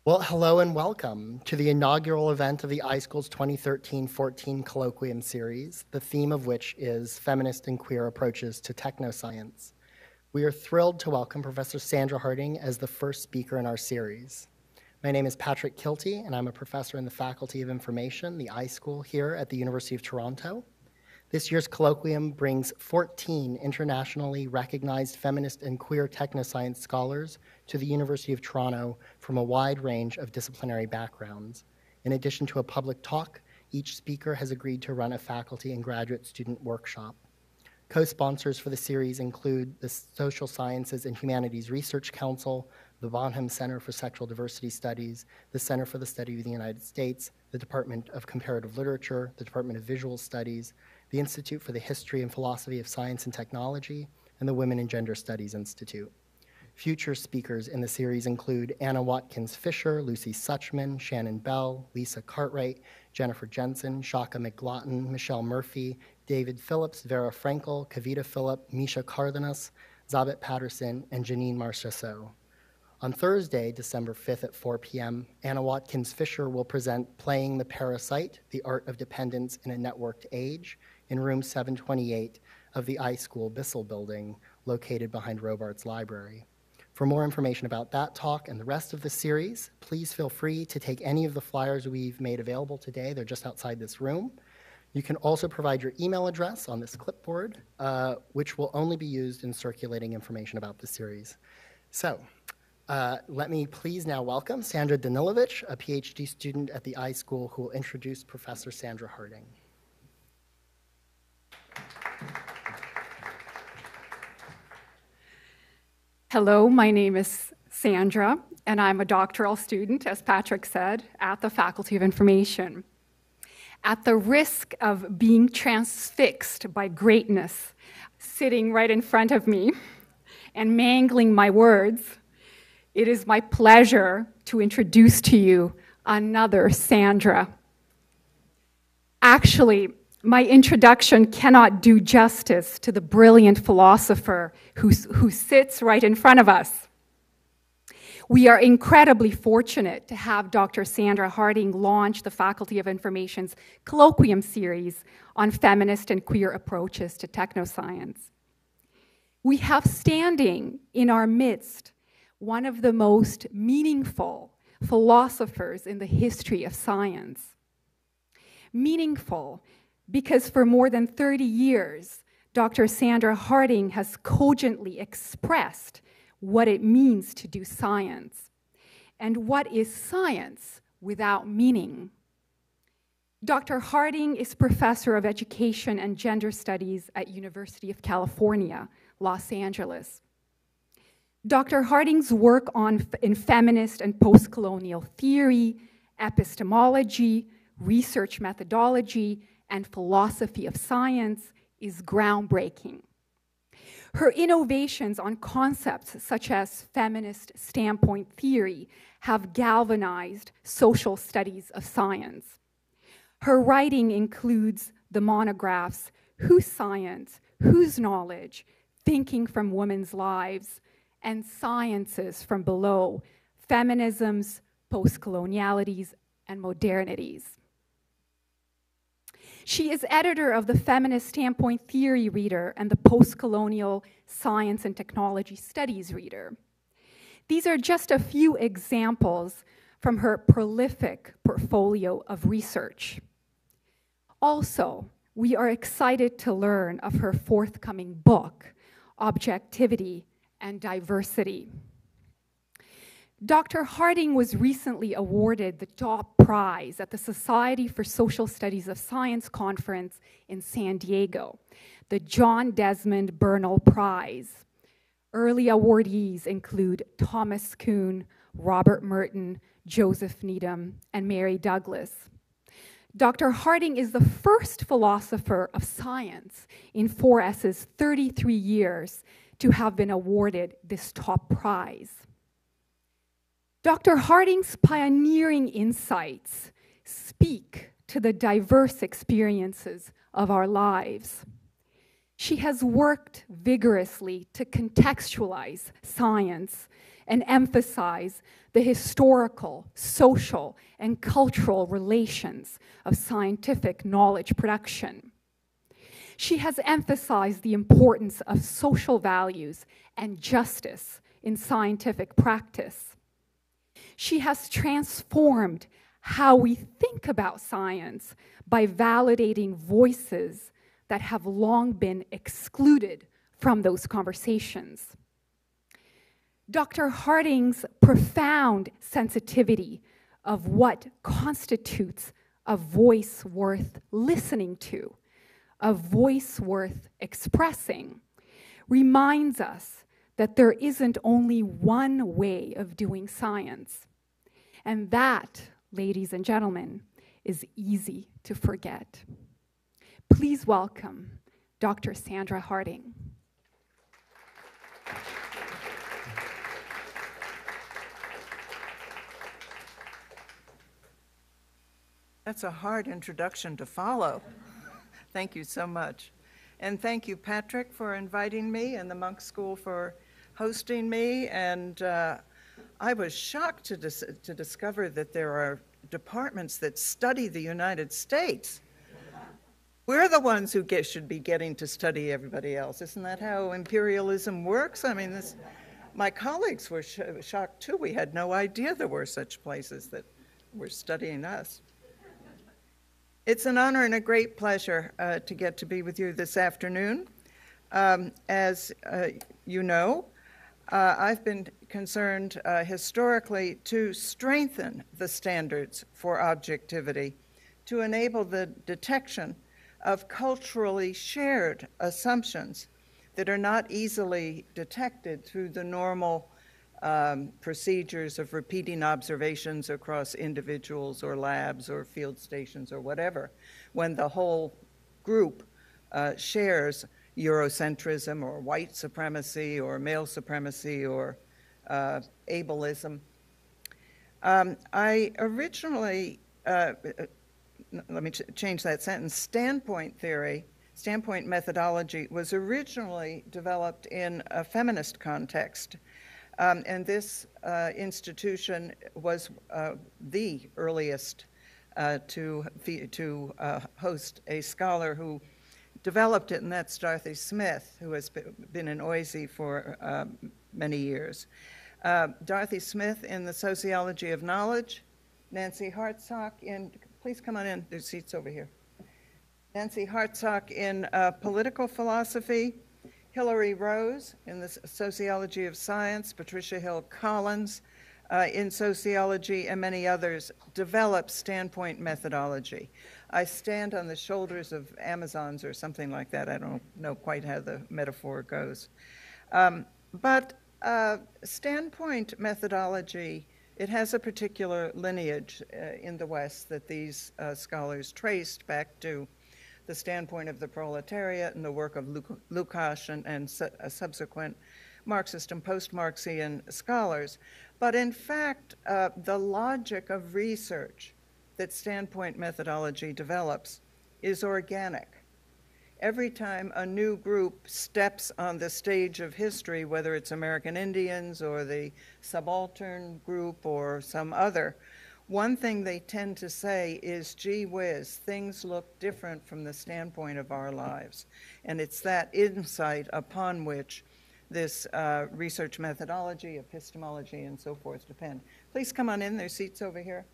Well, hello and welcome to the inaugural event of the iSchool's 2013-14 Colloquium series, the theme of which is Feminist and Queer Approaches to Technoscience. We are thrilled to welcome Professor Sandra Harding as the first speaker in our series. My name is Patrick Kilty, and I'm a professor in the Faculty of Information, the iSchool, here at the University of Toronto. This year's Colloquium brings 14 internationally recognized feminist and queer technoscience scholars to the University of Toronto from a wide range of disciplinary backgrounds. In addition to a public talk, each speaker has agreed to run a faculty and graduate student workshop. Co-sponsors for the series include the Social Sciences and Humanities Research Council, the Bonham Center for Sexual Diversity Studies, the Center for the Study of the United States, the Department of Comparative Literature, the Department of Visual Studies, the Institute for the History and Philosophy of Science and Technology, and the Women and Gender Studies Institute. Future speakers in the series include Anna Watkins-Fisher, Lucy Suchman, Shannon Bell, Lisa Cartwright, Jennifer Jensen, Shaka McLaughlin, Michelle Murphy, David Phillips, Vera Frankel, Kavita Phillip, Misha Cardenas, Zabit Patterson, and Janine Marchessault. On Thursday, December 5th at 4 p.m., Anna Watkins-Fisher will present Playing the Parasite, The Art of Dependence in a Networked Age, in room 728 of the iSchool Bissell building, located behind Robarts Library. For more information about that talk and the rest of the series, please feel free to take any of the flyers we've made available today. They're just outside this room. You can also provide your email address on this clipboard, which will only be used in circulating information about the series. So, let me please now welcome Sandra Danilovich, a PhD student at the iSchool, who will introduce Professor Sandra Harding. Hello, my name is Sandra, and I'm a doctoral student, as Patrick said, at the Faculty of Information. At the risk of being transfixed by greatness sitting right in front of me and mangling my words, it is my pleasure to introduce to you another Sandra. Actually, my introduction cannot do justice to the brilliant philosopher who sits right in front of us. We are incredibly fortunate to have Dr. Sandra Harding launch the Faculty of Information's Colloquium series on feminist and queer approaches to technoscience. We have standing in our midst one of the most meaningful philosophers in the history of science. Meaningful because for more than 30 years, Dr. Sandra Harding has cogently expressed what it means to do science, and what is science without meaning. Dr. Harding is Professor of Education and Gender Studies at University of California, Los Angeles. Dr. Harding's work in feminist and postcolonial theory, epistemology, research methodology, and philosophy of science is groundbreaking. Her innovations on concepts such as feminist standpoint theory have galvanized social studies of science. Her writing includes the monographs Whose Science, Whose Knowledge, Thinking from Women's Lives, and Sciences from Below, Feminisms, Postcolonialities, and Modernities. She is editor of the Feminist Standpoint Theory Reader and the Postcolonial Science and Technology Studies Reader. These are just a few examples from her prolific portfolio of research. Also, we are excited to learn of her forthcoming book, Objectivity and Diversity. Dr. Harding was recently awarded the top prize at the Society for Social Studies of Science conference in San Diego, the John Desmond Bernal Prize. Early awardees include Thomas Kuhn, Robert Merton, Joseph Needham, and Mary Douglas. Dr. Harding is the first philosopher of science in 4S's 33 years to have been awarded this top prize. Dr. Harding's pioneering insights speak to the diverse experiences of our lives. She has worked vigorously to contextualize science and emphasize the historical, social, and cultural relations of scientific knowledge production. She has emphasized the importance of social values and justice in scientific practice. She has transformed how we think about science by validating voices that have long been excluded from those conversations. Dr. Harding's profound sensitivity of what constitutes a voice worth listening to, a voice worth expressing, reminds us that there isn't only one way of doing science. And that, ladies and gentlemen, is easy to forget. Please welcome Dr. Sandra Harding. That's a hard introduction to follow. Thank you so much. And thank you, Patrick, for inviting me, and the Monk School for hosting me. And I was shocked to discover that there are departments that study the United States. We're the ones who should be getting to study everybody else. Isn't that how imperialism works? I mean, my colleagues were shocked too. We had no idea there were such places that were studying us. It's an honor and a great pleasure to get to be with you this afternoon. As you know, I've been concerned historically to strengthen the standards for objectivity, to enable the detection of culturally shared assumptions that are not easily detected through the normal procedures of repeating observations across individuals or labs or field stations or whatever, when the whole group shares Eurocentrism or white supremacy or male supremacy or ableism. I originally, let me change that sentence, standpoint theory, standpoint methodology was originally developed in a feminist context. And this institution was the earliest to host a scholar who developed it, and that's Darcy Smith, who has been in OISE for many years. Darcy Smith in the Sociology of Knowledge, Nancy Hartsock in, please come on in, there's seats over here. Nancy Hartsock in Political Philosophy, Hilary Rose in the Sociology of Science, Patricia Hill Collins in Sociology, and many others developed standpoint methodology. I stand on the shoulders of Amazons or something like that. I don't know quite how the metaphor goes. But standpoint methodology, it has a particular lineage in the West that these scholars traced back to the standpoint of the proletariat and the work of Lukács and subsequent Marxist and post-Marxian scholars. But in fact, the logic of research that standpoint methodology develops is organic. Every time a new group steps on the stage of history, whether it's American Indians or the subaltern group or some other, one thing they tend to say is, gee whiz, things look different from the standpoint of our lives. And it's that insight upon which this research methodology, epistemology, and so forth depend. Please come on in, there's seats over here.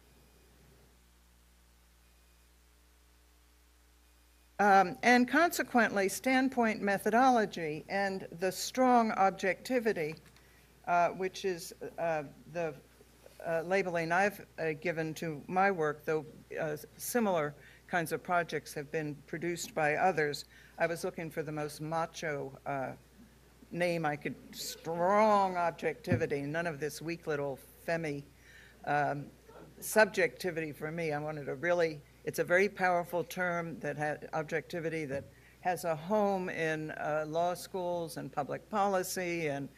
And consequently, standpoint methodology and the strong objectivity, which is the labeling I've given to my work, though similar kinds of projects have been produced by others. I was looking for the most macho name I could, strong objectivity, none of this weak little femi subjectivity for me. I wanted a really, it's a very powerful term that had objectivity that has a home in law schools and public policy and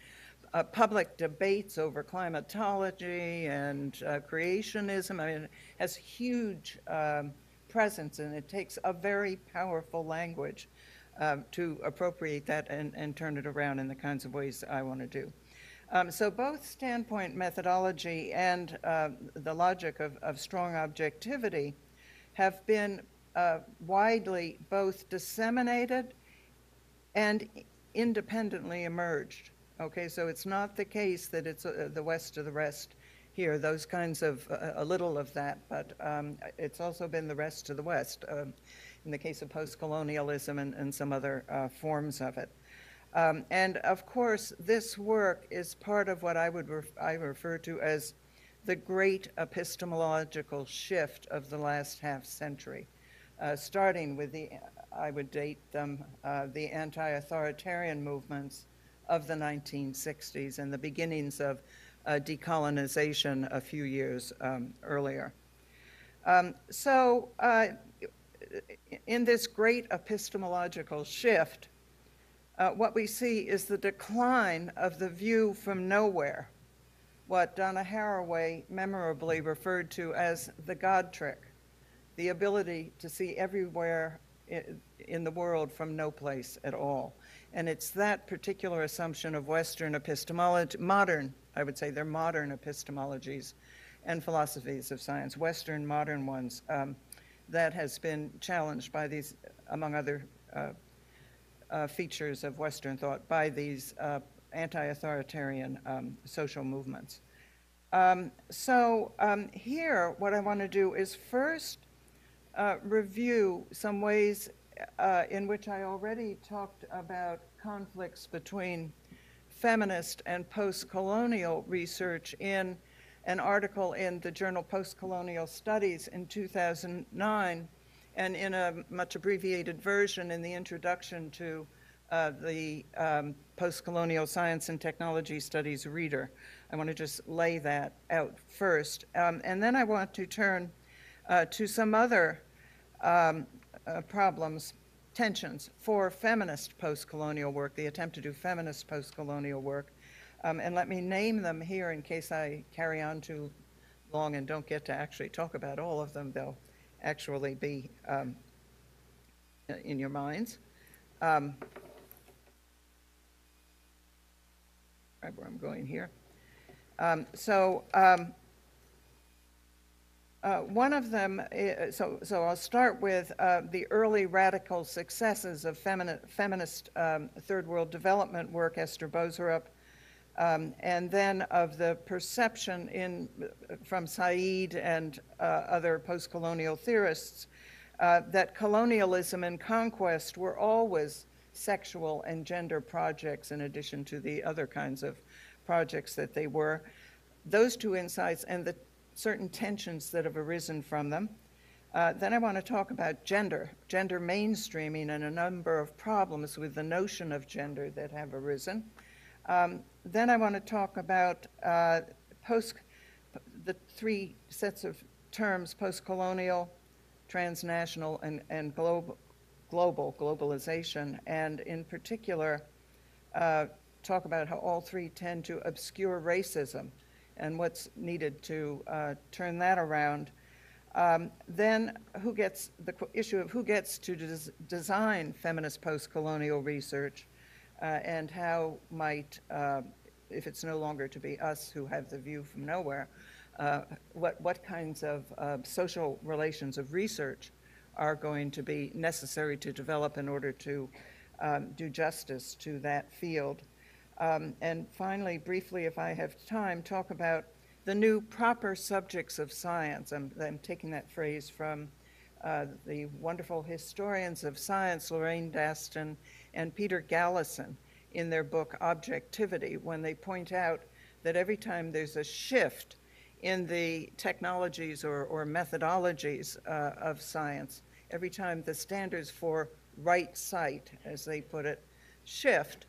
public debates over climatology and creationism. I mean, it has huge presence, and it takes a very powerful language to appropriate that and turn it around in the kinds of ways I want to do. So both standpoint methodology and the logic of strong objectivity have been widely both disseminated and independently emerged. Okay, so it's not the case that it's the West or the rest here, those kinds of, a little of that, but it's also been the rest to the West in the case of postcolonialism and some other forms of it. And of course, this work is part of what I refer to as the great epistemological shift of the last half century, starting with I would date them, the anti-authoritarian movements of the 1960s and the beginnings of decolonization a few years earlier. So in this great epistemological shift, what we see is the decline of the view from nowhere, what Donna Haraway memorably referred to as the God trick, the ability to see everywhere in the world from no place at all. And it's that particular assumption of Western epistemology, modern, I would say they're modern epistemologies and philosophies of science, Western modern ones, that has been challenged by these, among other features of Western thought, by these anti-authoritarian social movements. Here, what I want to do is first review some ways in which I already talked about conflicts between feminist and post-colonial research in an article in the journal Postcolonial Studies in 2009, and in a much abbreviated version in the introduction to the Postcolonial Science and Technology Studies reader. I want to just lay that out first. And then I want to turn to some other problems, tensions for feminist post-colonial work, the attempt to do feminist post-colonial work. And let me name them here in case I carry on too long and don't get to actually talk about all of them. They'll actually be in your minds. Right where I'm going here. One of them, so I'll start with the early radical successes of feminist third world development work, Esther Boserup, and then of the perception from Said and other post-colonial theorists that colonialism and conquest were always sexual and gender projects in addition to the other kinds of projects that they were. Those two insights and the certain tensions that have arisen from them. Then I want to talk about gender mainstreaming and a number of problems with the notion of gender that have arisen. Then I want to talk about the three sets of terms, post-colonial, transnational, and globalization, and in particular, talk about how all three tend to obscure racism and what's needed to turn that around. Then the issue of who gets to design feminist post-colonial research, and how might, if it's no longer to be us who have the view from nowhere, what kinds of social relations of research are going to be necessary to develop in order to do justice to that field. And finally, briefly, if I have time, talk about the new proper subjects of science. I'm taking that phrase from the wonderful historians of science, Lorraine Daston and Peter Gallison, in their book Objectivity, when they point out that every time there's a shift in the technologies or methodologies of science, every time the standards for right sight, as they put it, shift,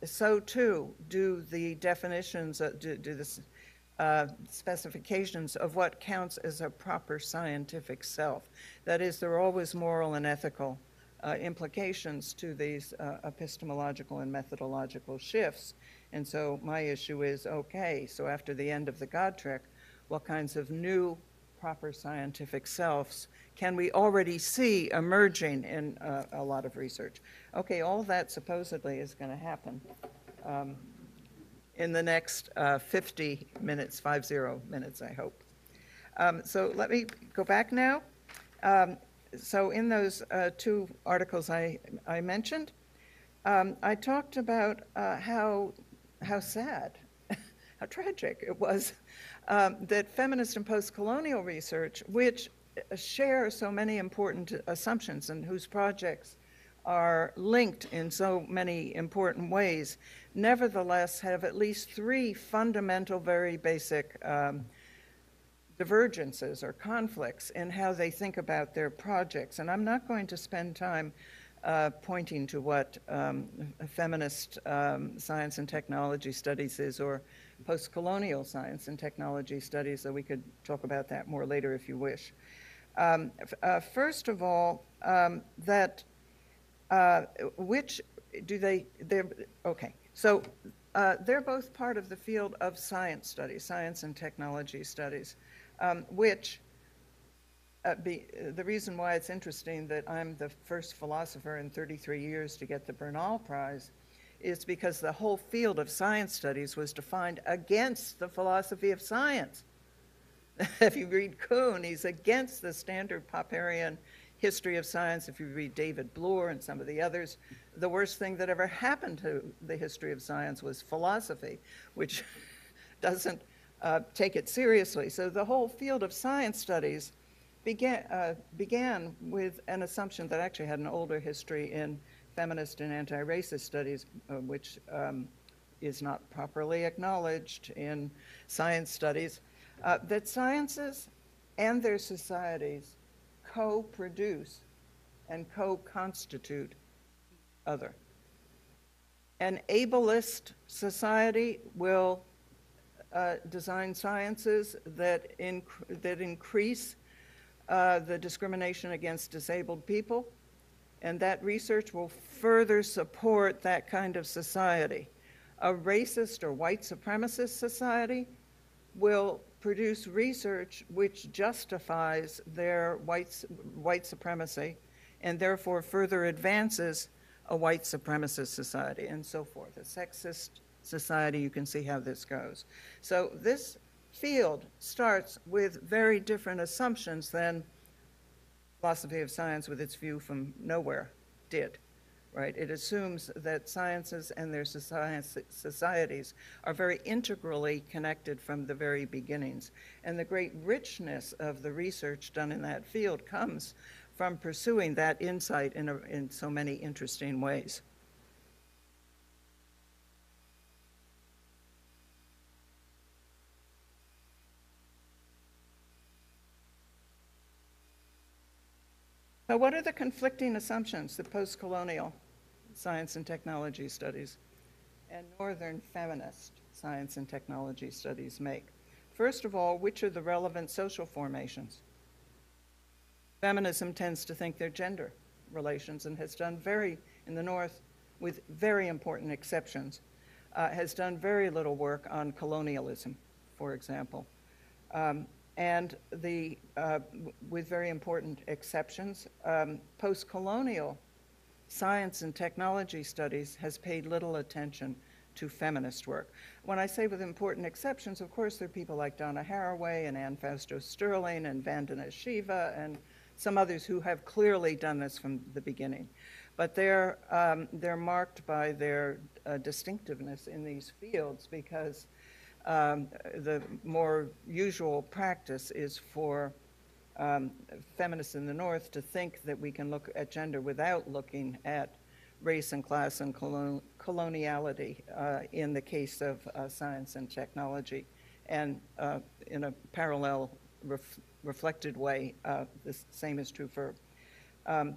so too do the definitions, do the specifications of what counts as a proper scientific self. That is, there are always moral and ethical implications to these epistemological and methodological shifts. And so my issue is, okay, so after the end of the God trick, what kinds of new proper scientific selves can we already see emerging in a lot of research? Okay, all that supposedly is going to happen in the next 50 minutes, 50 minutes, I hope. So let me go back now. So in those two articles I mentioned, I talked about how sad, how tragic it was that feminist and post-colonial research, which share so many important assumptions and whose projects are linked in so many important ways, nevertheless have at least three fundamental, very basic divergences or conflicts in how they think about their projects. And I'm not going to spend time pointing to what feminist science and technology studies is or post-colonial science and technology studies, though we could talk about that more later if you wish. First of all, which do they're, okay, so they're both part of the field of science studies, science and technology studies, which the reason why it's interesting that I'm the first philosopher in 33 years to get the Bernal Prize is because the whole field of science studies was defined against the philosophy of science. If you read Kuhn, he's against the standard Popperian history of science. If you read David Bloor and some of the others, the worst thing that ever happened to the history of science was philosophy, which doesn't take it seriously. So the whole field of science studies began with an assumption that actually had an older history in feminist and anti-racist studies, which is not properly acknowledged in science studies, that sciences and their societies co-produce and co-constitute each other. An ableist society will design sciences that increase the discrimination against disabled people, and that research will further support that kind of society. A racist or white supremacist society will produce research which justifies their white supremacy and therefore further advances a white supremacist society and so forth. A sexist society, you can see how this goes. So this field starts with very different assumptions than philosophy of science with its view from nowhere did. Right? It assumes that sciences and their societies are very integrally connected from the very beginnings. And the great richness of the research done in that field comes from pursuing that insight in so many interesting ways. So what are the conflicting assumptions that post-colonial science and technology studies and northern feminist science and technology studies make? First of all, which are the relevant social formations? Feminism tends to think they're gender relations and has done in the North, with very important exceptions, has done very little work on colonialism, for example. And with very important exceptions, post-colonial science and technology studies has paid little attention to feminist work. When I say with important exceptions, of course, there are people like Donna Haraway and Anne Fausto Sterling and Vandana Shiva and some others who have clearly done this from the beginning. But they're marked by their distinctiveness in these fields because the more usual practice is for feminists in the North to think that we can look at gender without looking at race and class and coloniality in the case of science and technology. And in a parallel reflected way, the same is true for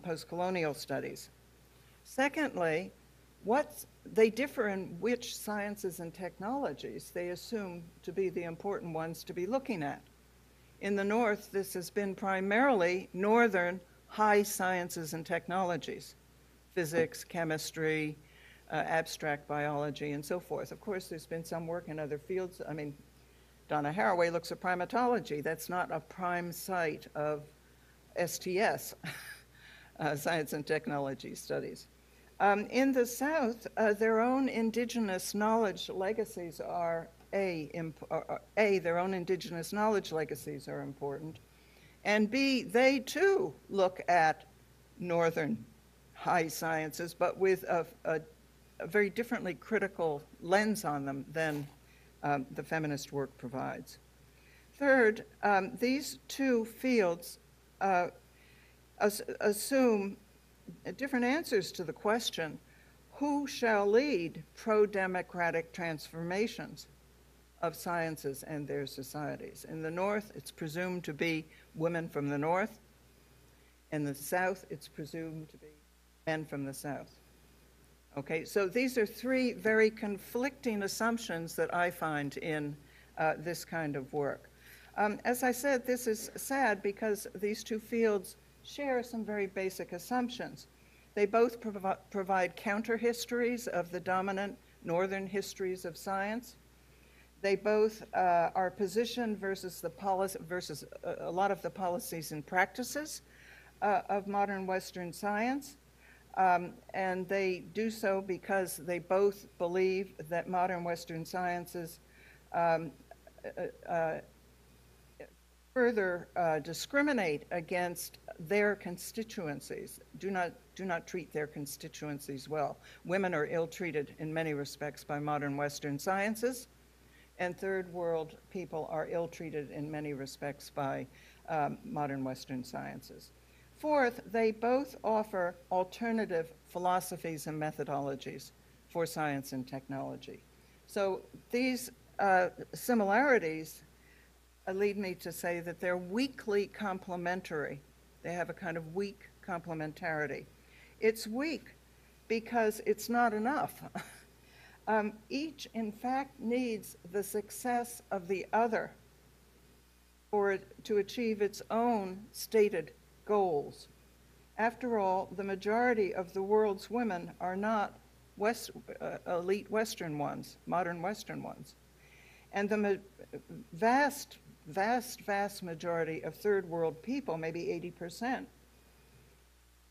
post-colonial studies. Secondly, they differ in which sciences and technologies they assume to be the important ones to be looking at. In the North, this has been primarily northern high sciences and technologies, physics, chemistry, abstract biology, and so forth. Of course, there's been some work in other fields. I mean, Donna Haraway looks at primatology. That's not a prime site of STS, science and technology studies. In the South, their own indigenous knowledge legacies are their own indigenous knowledge legacies are important, and B, they too look at Northern high sciences, but with a very differently critical lens on them than the feminist work provides. Third, these two fields assume different answers to the question, who shall lead pro-democratic transformations of sciences and their societies? In the North, it's presumed to be women from the North. In the South, it's presumed to be men from the South. Okay, so these are three very conflicting assumptions that I find in this kind of work. As I said, this is sad because these two fields share some very basic assumptions. They both provide counter-histories of the dominant Northern histories of science. They both are positioned versus a lot of the policies and practices of modern Western science. And they do so because they both believe that modern Western sciences further discriminate against their constituencies, do not treat their constituencies well. Women are ill-treated in many respects by modern Western sciences, and third world people are ill-treated in many respects by modern Western sciences. Fourth, they both offer alternative philosophies and methodologies for science and technology. So these similarities lead me to say that they're weakly complementary. They have a kind of weak complementarity. It's weak because it's not enough. Each, in fact, needs the success of the other for it to achieve its own stated goals. After all, the majority of the world's women are not elite Western ones, modern Western ones. And the vast majority of third world people, maybe 80%,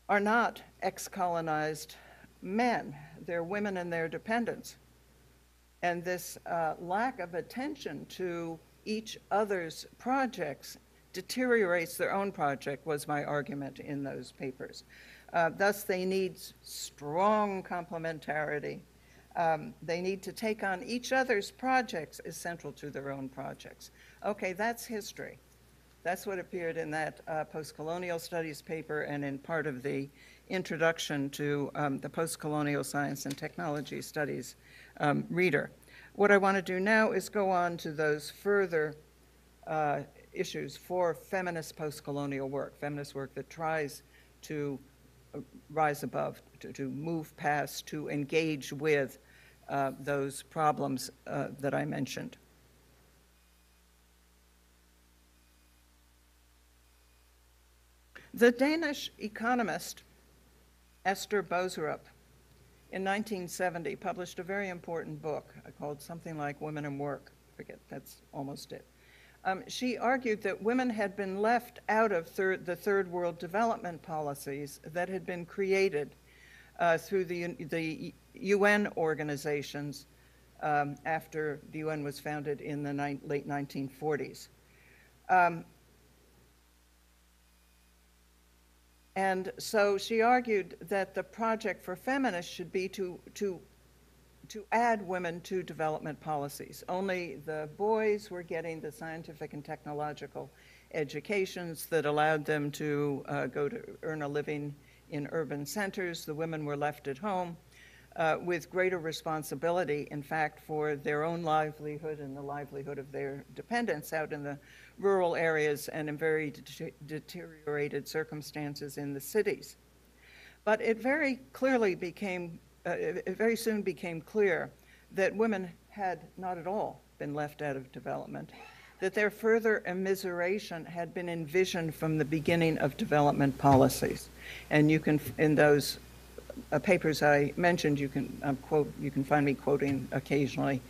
are not ex-colonized men. They're women and their dependents. And this lack of attention to each other's projects deteriorates their own project, was my argument in those papers. Thus, they need strong complementarity. They need to take on each other's projects as central to their own projects. Okay, that's history. That's what appeared in that postcolonial studies paper and in part of the introduction to the postcolonial science and technology studies reader. What I want to do now is go on to those further issues for feminist postcolonial work, feminist work that tries to rise above, to move past, to engage with those problems that I mentioned. The Danish economist Esther Boserup in 1970 published a very important book called something like Women and Work. I forget, that's almost it. She argued that women had been left out of the third world development policies that had been created through the UN organizations after the UN was founded in the late 1940s. And so she argued that the project for feminists should be to add women to development policies. Only the boys were getting the scientific and technological educations that allowed them to go to earn a living in urban centers. The women were left at home with greater responsibility, in fact, for their own livelihood and the livelihood of their dependents out in the rural areas and in very deteriorated circumstances in the cities. But it very clearly became it very soon became clear that women had not at all been left out of development, that their further immiseration had been envisioned from the beginning of development policies. And you can, in those papers I mentioned, you can find me quoting occasionally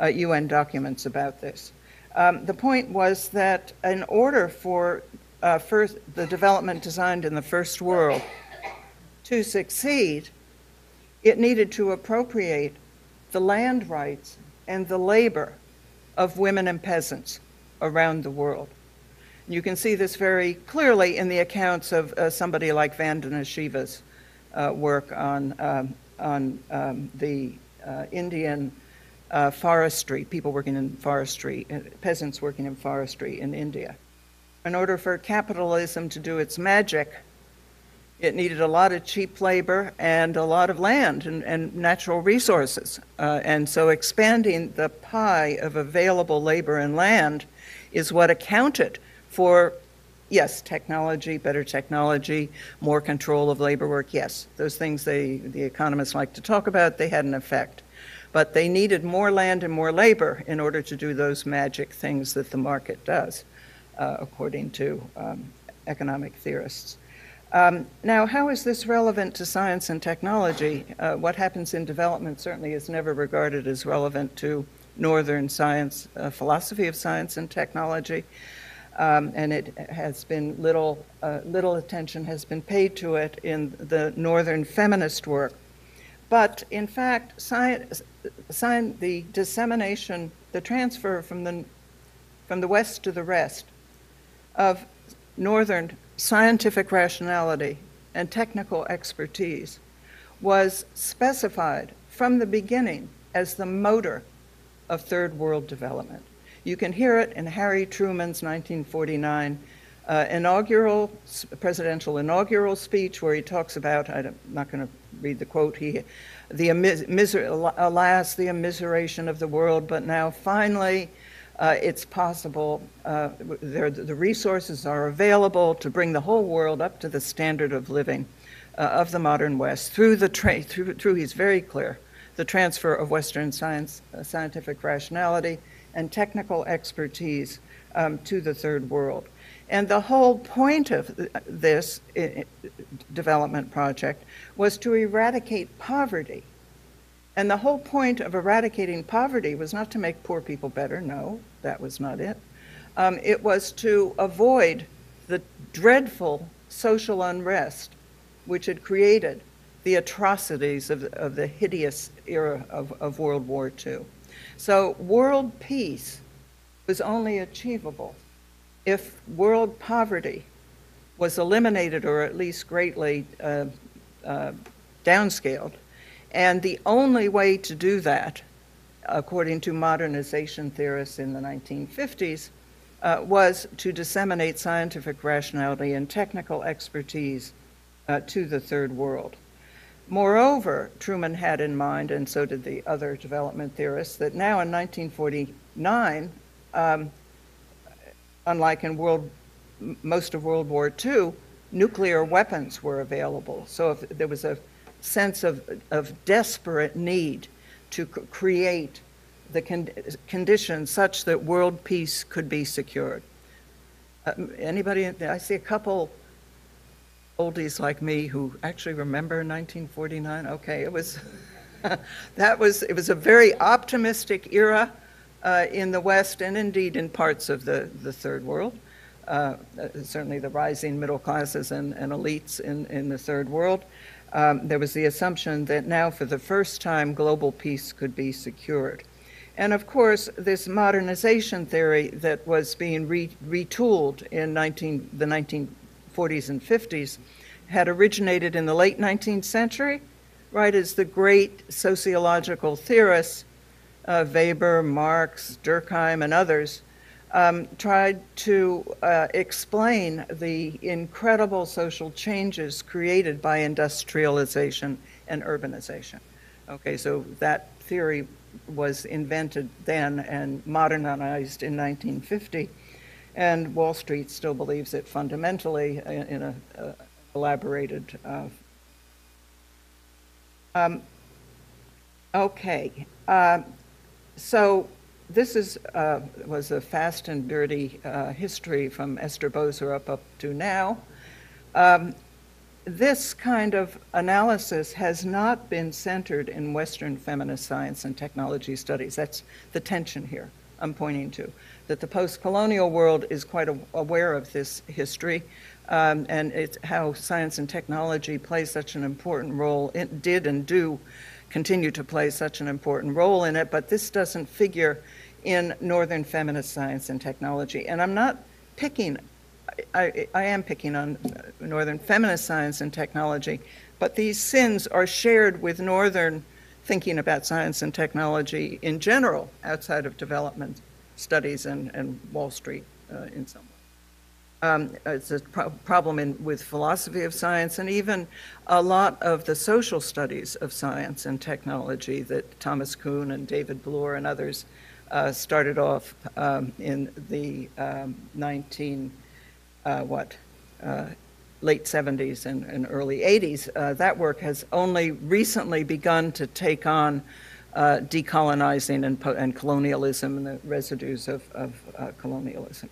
UN documents about this. The point was that in order for the development designed in the first world to succeed, It needed to appropriate the land rights and the labor of women and peasants around the world. You can see this very clearly in the accounts of somebody like Vandana Shiva's work on the Indian forestry, people working in forestry, peasants working in forestry in India. In order for capitalism to do its magic, it needed a lot of cheap labor and a lot of land and natural resources. And so expanding the pie of available labor and land is what accounted for, yes, technology, better technology, more control of labor work. Yes, those things the economists like to talk about, they had an effect. But they needed more land and more labor in order to do those magic things that the market does, according to economic theorists. Now, how is this relevant to science and technology? What happens in development certainly is never regarded as relevant to Northern science, philosophy of science and technology. And it has been little attention has been paid to it in the Northern feminist work. But in fact, the dissemination, the transfer from the West to the rest of Northern scientific rationality and technical expertise was specified from the beginning as the motor of third world development. You can hear it in Harry Truman's 1949 presidential inaugural speech, where he talks about, I'm not going to read the quote, alas, the immiseration of the world, but now finally it's possible, the resources are available to bring the whole world up to the standard of living of the modern West through he's very clear, the transfer of Western science, scientific rationality and technical expertise to the third world. And the whole point of this development project was to eradicate poverty. And the whole point of eradicating poverty was not to make poor people better. No, that was not it. It was to avoid the dreadful social unrest which had created the atrocities of the hideous era of World War II. So world peace was only achievable if world poverty was eliminated or at least greatly downscaled. And the only way to do that, according to modernization theorists in the 1950s, was to disseminate scientific rationality and technical expertise to the third world. Moreover, Truman had in mind, and so did the other development theorists, that now in 1949, unlike in most of World War II, nuclear weapons were available. So if there was a sense of desperate need to create the conditions such that world peace could be secured. Anybody? I see a couple oldies like me who actually remember 1949. Okay, it was it was a very optimistic era in the West and indeed in parts of the third world. Certainly the rising middle classes and elites in the third world. There was the assumption that now for the first time global peace could be secured. And of course, this modernization theory that was being retooled in the 1940s and 50s had originated in the late 19th century, right as the great sociological theorists, Weber, Marx, Durkheim, and others, tried to explain the incredible social changes created by industrialization and urbanization. Okay, so that theory was invented then and modernized in 1950, and Wall Street still believes it fundamentally in a elaborated. So this was a fast and dirty history from Esther Boserup up to now. This kind of analysis has not been centered in Western feminist science and technology studies. That's the tension here I'm pointing to. that the post-colonial world is quite aware of this history, and it's how science and technology play such an important role. It did and do continue to play such an important role in it, but this doesn't figure in Northern feminist science and technology. And I'm not picking, I am picking on Northern feminist science and technology, but these sins are shared with Northern thinking about science and technology in general, outside of development studies and Wall Street in some way. It's a problem with philosophy of science, and even a lot of the social studies of science and technology that Thomas Kuhn and David Bloor and others started off in the late 70s and early 80s. That work has only recently begun to take on decolonizing and colonialism and the residues of colonialism.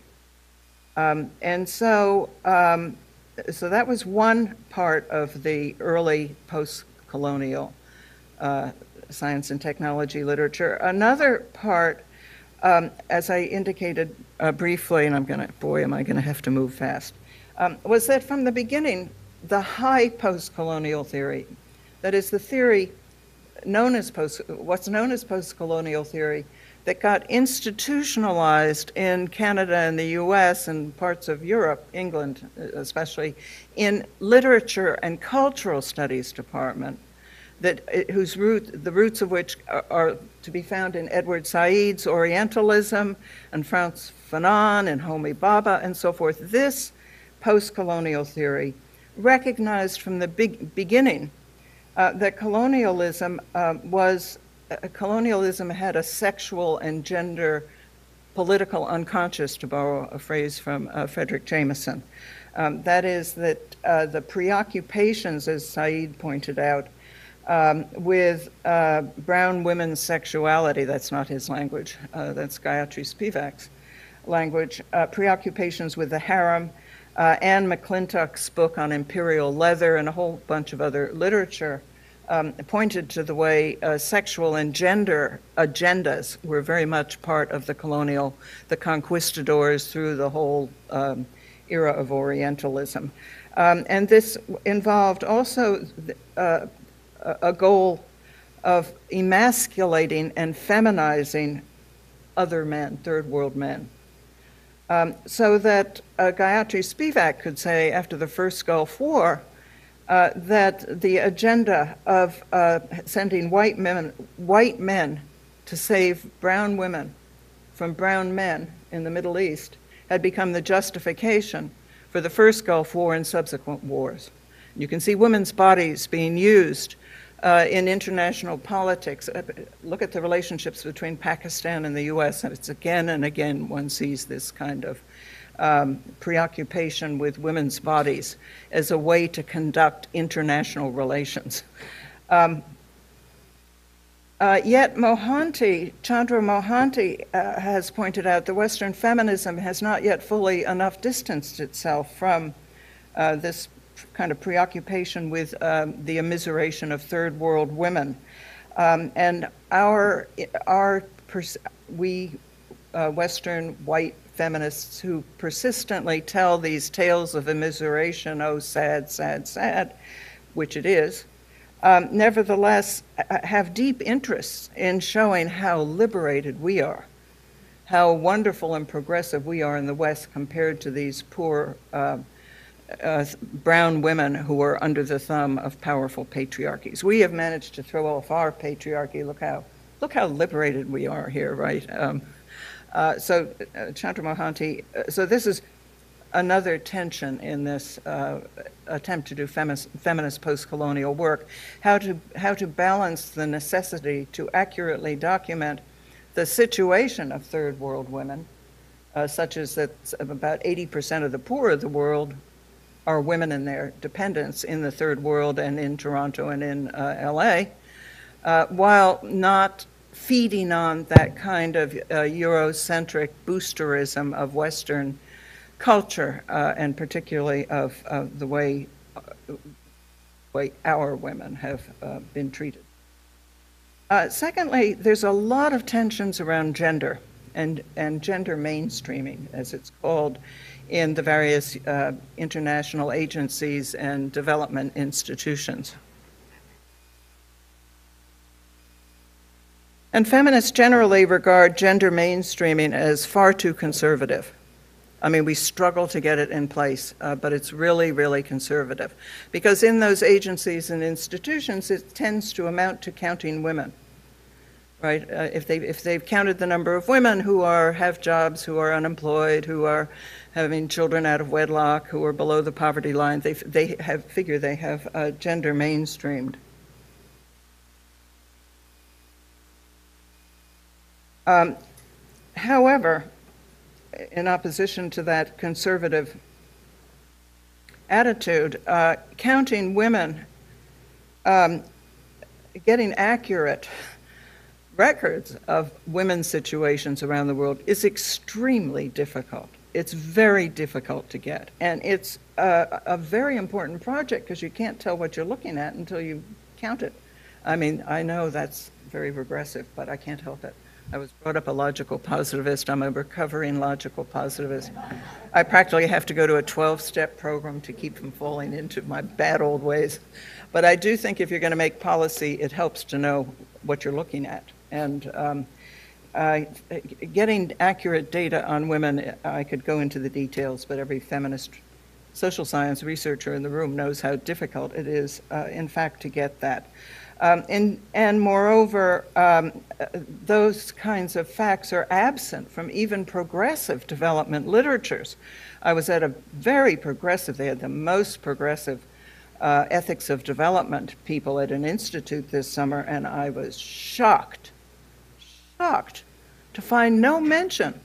And so that was one part of the early post-colonial science and technology literature. Another part, as I indicated briefly, and am I gonna have to move fast, was that from the beginning, the high post-colonial theory, that is the theory what's known as post-colonial theory, that got institutionalized in Canada and the US and parts of Europe, England especially, in literature and cultural studies department, the roots of which are to be found in Edward Said's Orientalism and Frantz Fanon and Homi Bhabha and so forth. This post-colonial theory recognized from the beginning that colonialism had a sexual and gender political unconscious, to borrow a phrase from Frederick Jameson. That is that the preoccupations, as Said pointed out, with brown women's sexuality, that's not his language, that's Gayatri Spivak's language, preoccupations with the harem, Anne McClintock's book on imperial leather and a whole bunch of other literature pointed to the way sexual and gender agendas were very much part of the conquistadors through the whole era of Orientalism. And this involved also a goal of emasculating and feminizing other men, third world men. So that Gayatri Spivak could say after the first Gulf War that the agenda of sending white men to save brown women from brown men in the Middle East had become the justification for the first Gulf War and subsequent wars. You can see women's bodies being used in international politics. Look at the relationships between Pakistan and the US, and it's again and again one sees this kind of preoccupation with women's bodies as a way to conduct international relations. Yet Chandra Mohanty has pointed out that Western feminism has not yet fully enough distanced itself from this kind of preoccupation with the immiseration of third world women. And we Western white feminists who persistently tell these tales of immiseration, oh sad, sad, sad, which it is, nevertheless have deep interests in showing how liberated we are, how wonderful and progressive we are in the West compared to these poor brown women who are under the thumb of powerful patriarchies. We have managed to throw off our patriarchy. Look how liberated we are here, right? So Chandra Mohanty, so this is another tension in this attempt to do feminist post-colonial work, how to balance the necessity to accurately document the situation of third world women, such as that about 80% of the poor of the world are women and their dependents in the third world and in Toronto and in LA, while not feeding on that kind of Eurocentric boosterism of Western culture, and particularly of the way our women have been treated. Secondly, there's a lot of tensions around gender and gender mainstreaming, as it's called, in the various international agencies and development institutions. And feminists generally regard gender mainstreaming as far too conservative. I mean, we struggle to get it in place, but it's really, really conservative. Because in those agencies and institutions, it tends to amount to counting women, right? If they've counted the number of women who have jobs, who are unemployed, who are having children out of wedlock, who are below the poverty line, they figure they have gender mainstreamed. However, in opposition to that conservative attitude, counting women, getting accurate records of women's situations around the world is extremely difficult. It's very difficult to get. And it's a very important project because you can't tell what you're looking at until you count it. I mean, I know that's very regressive, but I can't help it. I was brought up a logical positivist. I'm a recovering logical positivist. I practically have to go to a 12-step program to keep from falling into my bad old ways. But I do think if you're going to make policy, it helps to know what you're looking at. And getting accurate data on women, I could go into the details, but every feminist social science researcher in the room knows how difficult it is, in fact, to get that. And moreover, those kinds of facts are absent from even progressive development literatures. I was at a very progressive, they had the most progressive ethics of development people at an institute this summer, and I was shocked to find no mention,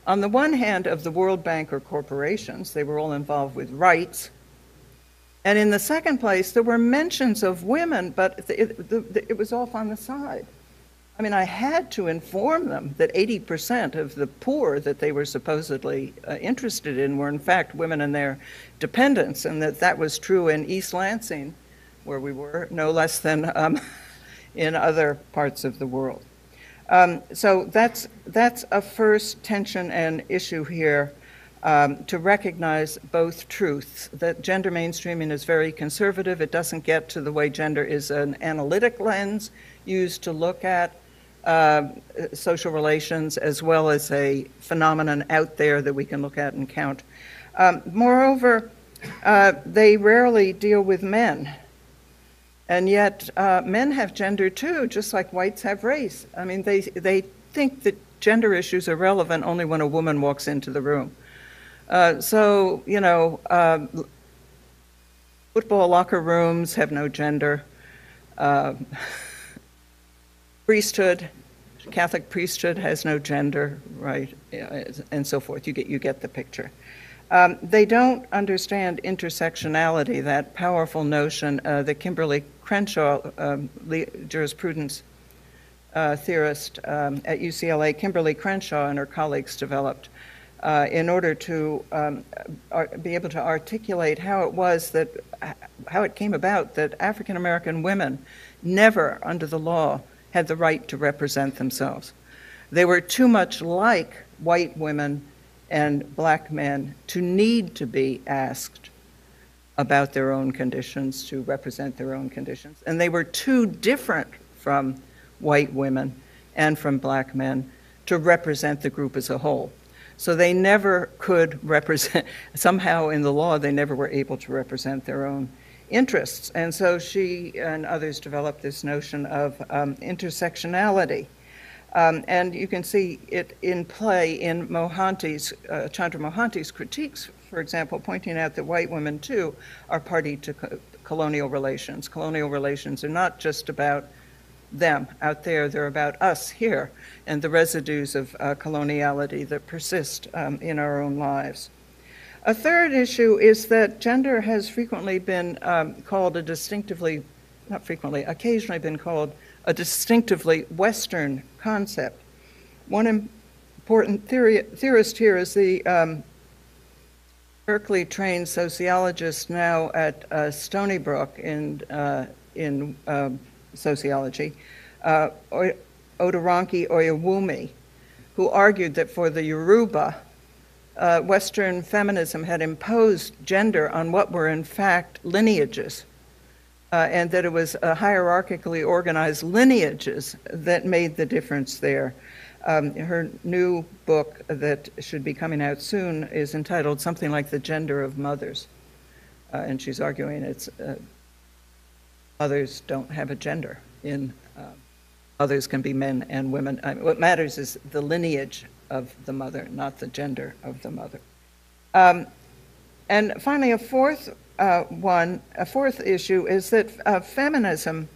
on the one hand, of the World Bank or corporations. They were all involved with rights. And in the second place, there were mentions of women, but it was off on the side. I mean, I had to inform them that 80% of the poor that they were supposedly interested in were in fact women and their dependents, and that was true in East Lansing, where we were, no less than in other parts of the world. So that's a first tension and issue here. To recognize both truths, that gender mainstreaming is very conservative. It doesn't get to the way gender is an analytic lens used to look at social relations, as well as a phenomenon out there that we can look at and count. Moreover, they rarely deal with men. And yet men have gender too, just like whites have race. I mean, they think that gender issues are relevant only when a woman walks into the room. So, you know, football locker rooms have no gender. Priesthood, Catholic priesthood has no gender, right, and so forth. You get the picture. They don't understand intersectionality, that powerful notion that Kimberly Crenshaw, jurisprudence theorist at UCLA, Kimberly Crenshaw and her colleagues developed. In order to be able to articulate how it came about that African American women never, under the law, had the right to represent themselves. They were too much like white women and black men to need to be asked about their own conditions, to represent their own conditions. And they were too different from white women and from black men to represent the group as a whole. So they never could represent, somehow in the law, they never were able to represent their own interests. And so she and others developed this notion of intersectionality. And you can see it in play in Mohanty's, Chandra Mohanty's critiques, for example, pointing out that white women too are party to colonial relations. Colonial relations are not just about them out there, they're about us here and the residues of coloniality that persist in our own lives. A third issue is that gender has frequently been called a distinctively, not frequently, occasionally been called a distinctively Western concept. One important theorist here is the Berkeley-trained sociologist now at Stony Brook in sociology, Odoronke Oyewumi, who argued that for the Yoruba, Western feminism had imposed gender on what were in fact lineages, and that it was hierarchically organized lineages that made the difference there. Her new book that should be coming out soon is entitled something like The Gender of Mothers. And she's arguing it's mothers don't have a gender. Mothers can be men and women. What matters is the lineage of the mother, not the gender of the mother. And finally, a fourth issue is that feminism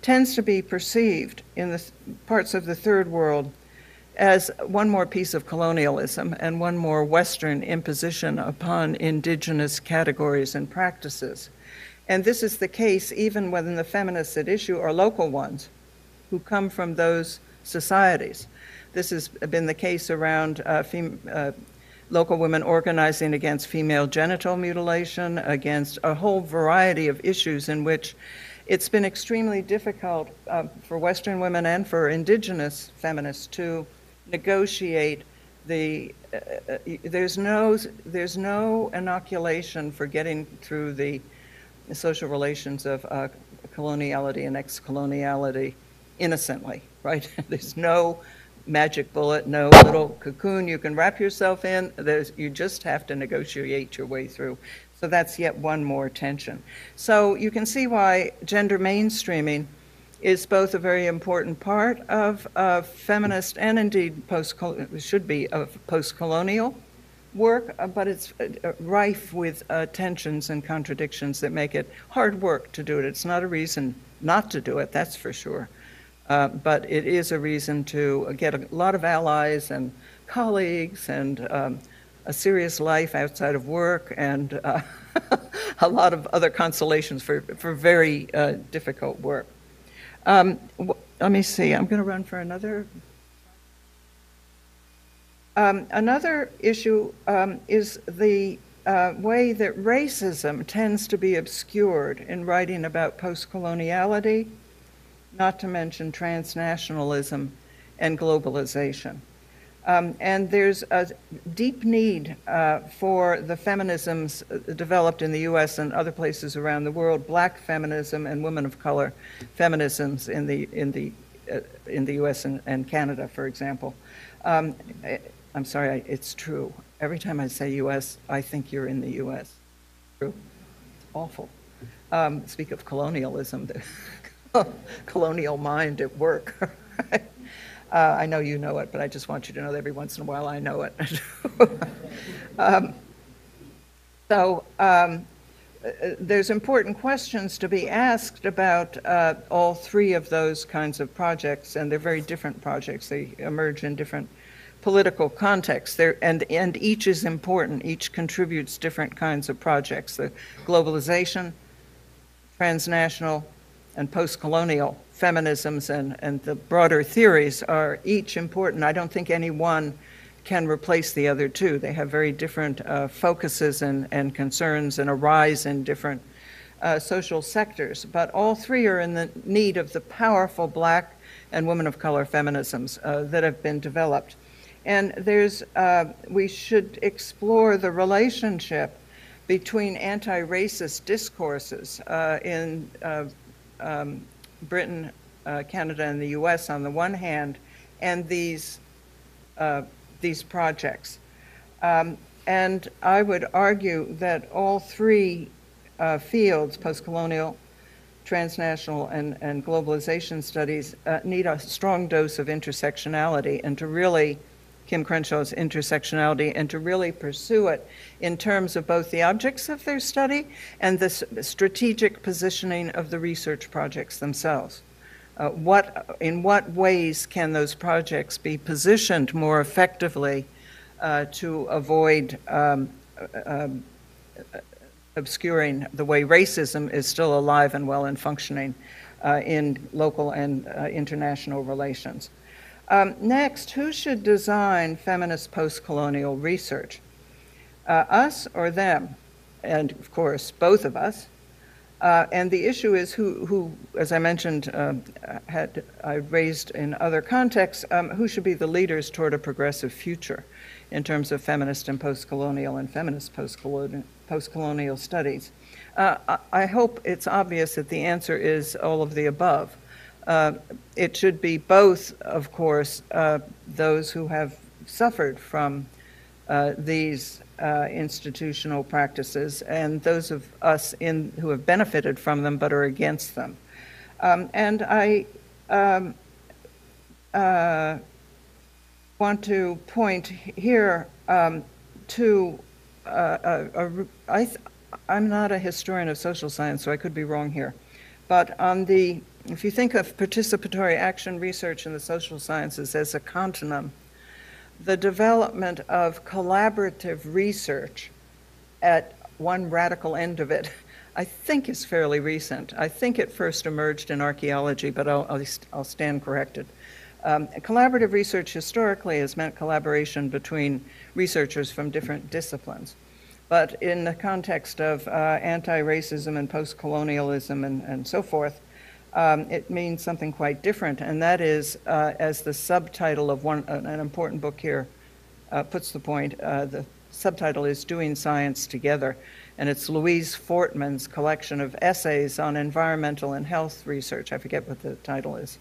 tends to be perceived in the parts of the third world as one more piece of colonialism and one more Western imposition upon indigenous categories and practices. And this is the case even when the feminists at issue are local ones who come from those societies. This has been the case around local women organizing against female genital mutilation, against a whole variety of issues in which it's been extremely difficult for Western women and for indigenous feminists to negotiate there's no inoculation for getting through the social relations of coloniality and ex-coloniality innocently, right? There's no magic bullet, no little cocoon you can wrap yourself in. You just have to negotiate your way through. So that's yet one more tension. So you can see why gender mainstreaming is both a very important part of feminist and indeed should be of post-colonial work, but it's rife with tensions and contradictions that make it hard work to do it. It's not a reason not to do it, that's for sure. But it is a reason to get a lot of allies and colleagues and a serious life outside of work and a lot of other consolations for very difficult work. Let me see, I'm going to run for another. Another issue is the way that racism tends to be obscured in writing about post-coloniality, not to mention transnationalism and globalization. And there's a deep need for the feminisms developed in the US and other places around the world, black feminism and women of color feminisms in the US and Canada, for example. I'm sorry, it's true. Every time I say US, I think you're in the US. True? It's awful. Speak of colonialism, the colonial mind at work. I know you know it, but I just want you to know that every once in a while I know it. There's important questions to be asked about all three of those kinds of projects, and they're very different projects. They emerge in different political contexts, and each is important. Each contributes different kinds of projects. The globalization, transnational, and post-colonial feminisms and the broader theories are each important. I don't think any one can replace the other two. They have very different focuses and concerns and arise in different social sectors. But all three are in the need of the powerful black and women of color feminisms that have been developed. And we should explore the relationship between anti-racist discourses in Britain, Canada, and the US on the one hand, and these projects. And I would argue that all three fields, post-colonial, transnational, and globalization studies, need a strong dose of intersectionality, and to really, Kim Crenshaw's intersectionality, and to really pursue it in terms of both the objects of their study and the strategic positioning of the research projects themselves. In what ways can those projects be positioned more effectively to avoid obscuring the way racism is still alive and well and functioning in local and international relations? Next, who should design feminist post-colonial research? Us or them? And of course, both of us. And the issue is who, as I mentioned, I raised in other contexts, who should be the leaders toward a progressive future in terms of feminist and postcolonial and feminist postcolonial studies. I hope it's obvious that the answer is all of the above. It should be both, of course, those who have suffered from these institutional practices and those of us who have benefited from them but are against them. And I want to point here to I'm not a historian of social science, so I could be wrong here, but if you think of participatory action research in the social sciences as a continuum, the development of collaborative research at one radical end of it, I think is fairly recent. I think it first emerged in archaeology, but I'll stand corrected. Collaborative research historically has meant collaboration between researchers from different disciplines. But in the context of anti-racism and post-colonialism and so forth, it means something quite different, and that is, as the subtitle of an important book here puts the point, the subtitle is Doing Science Together, and it's Louise Fortman's collection of essays on environmental and health research. I forget what the title is,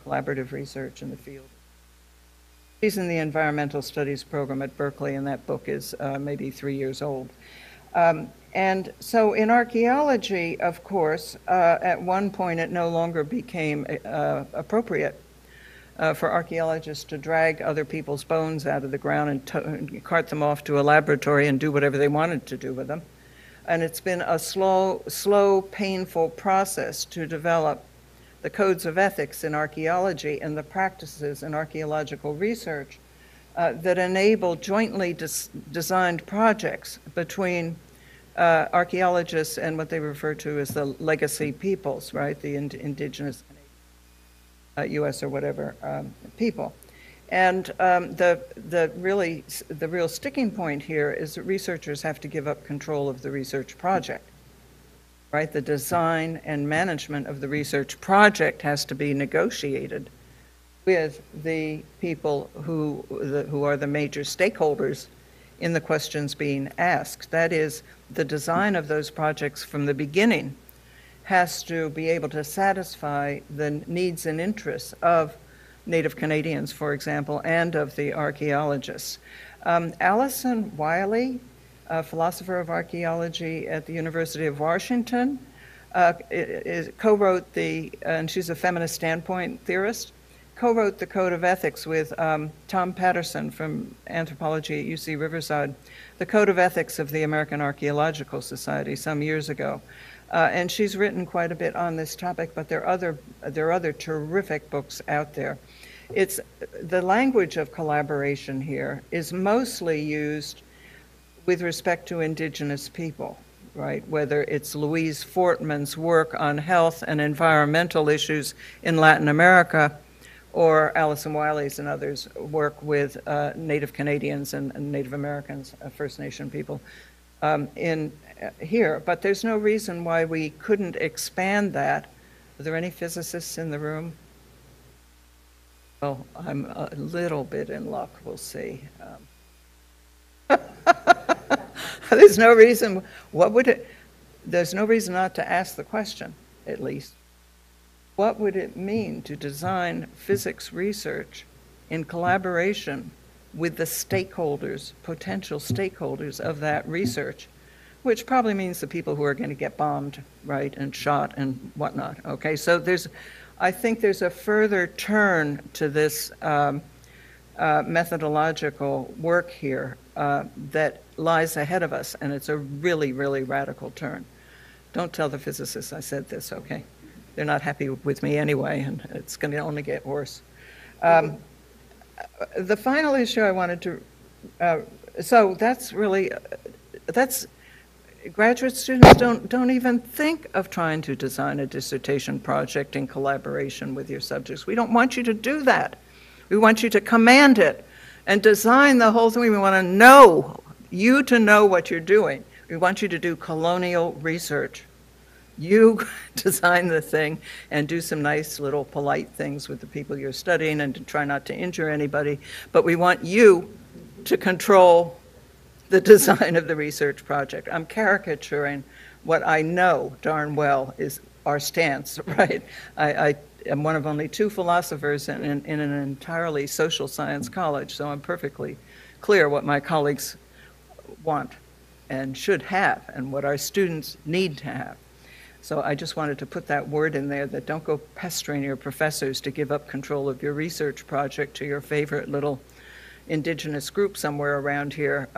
Collaborative Research in the Field. She's in the Environmental Studies program at Berkeley, and that book is maybe 3 years old. And so in archaeology, of course, at one point it no longer became appropriate for archaeologists to drag other people's bones out of the ground and cart them off to a laboratory and do whatever they wanted to do with them. And it's been a slow, painful process to develop the codes of ethics in archaeology and the practices in archaeological research that enable jointly designed projects between archaeologists and what they refer to as the legacy peoples, right? The indigenous U.S. or whatever people. And the real sticking point here is that researchers have to give up control of the research project, right? The design and management of the research project has to be negotiated with the people who are the major stakeholders in the questions being asked. That is, the design of those projects from the beginning has to be able to satisfy the needs and interests of Native Canadians, for example, and of the archaeologists. Alison Wiley, a philosopher of archaeology at the University of Washington, co-wrote and she's a feminist standpoint theorist, co-wrote the Code of Ethics with Tom Patterson from anthropology at UC Riverside, the Code of Ethics of the American Archaeological Society some years ago. And she's written quite a bit on this topic, but there are other terrific books out there. The language of collaboration here is mostly used with respect to indigenous people, right? Whether it's Louise Fortman's work on health and environmental issues in Latin America, or Alison Wiley's and others' work with Native Canadians and Native Americans, First Nation people in here. But there's no reason why we couldn't expand that. Are there any physicists in the room? Well, I'm a little bit in luck, we'll see. There's no reason, there's no reason not to ask the question, at least. What would it mean to design physics research in collaboration with the stakeholders, potential stakeholders of that research, which probably means the people who are going to get bombed, right, and shot and whatnot, okay? So I think there's a further turn to this methodological work here that lies ahead of us, and it's a really, really radical turn. Don't tell the physicists I said this, okay? They're not happy with me anyway, and it's going to only get worse. The final issue I wanted to, so that's graduate students don't even think of trying to design a dissertation project in collaboration with your subjects. We don't want you to do that. We want you to command it and design the whole thing. We want to know, you to know what you're doing. We want you to do colonial research. you design the thing and do some nice little polite things with the people you're studying and to try not to injure anybody, but we want you to control the design of the research project. I'm caricaturing what I know darn well is our stance, right? I am one of only 2 philosophers in an entirely social science college, so I'm perfectly clear what my colleagues want and should have and what our students need to have. So I just wanted to put that word in there, that don't go pestering your professors to give up control of your research project to your favorite little indigenous group somewhere around here.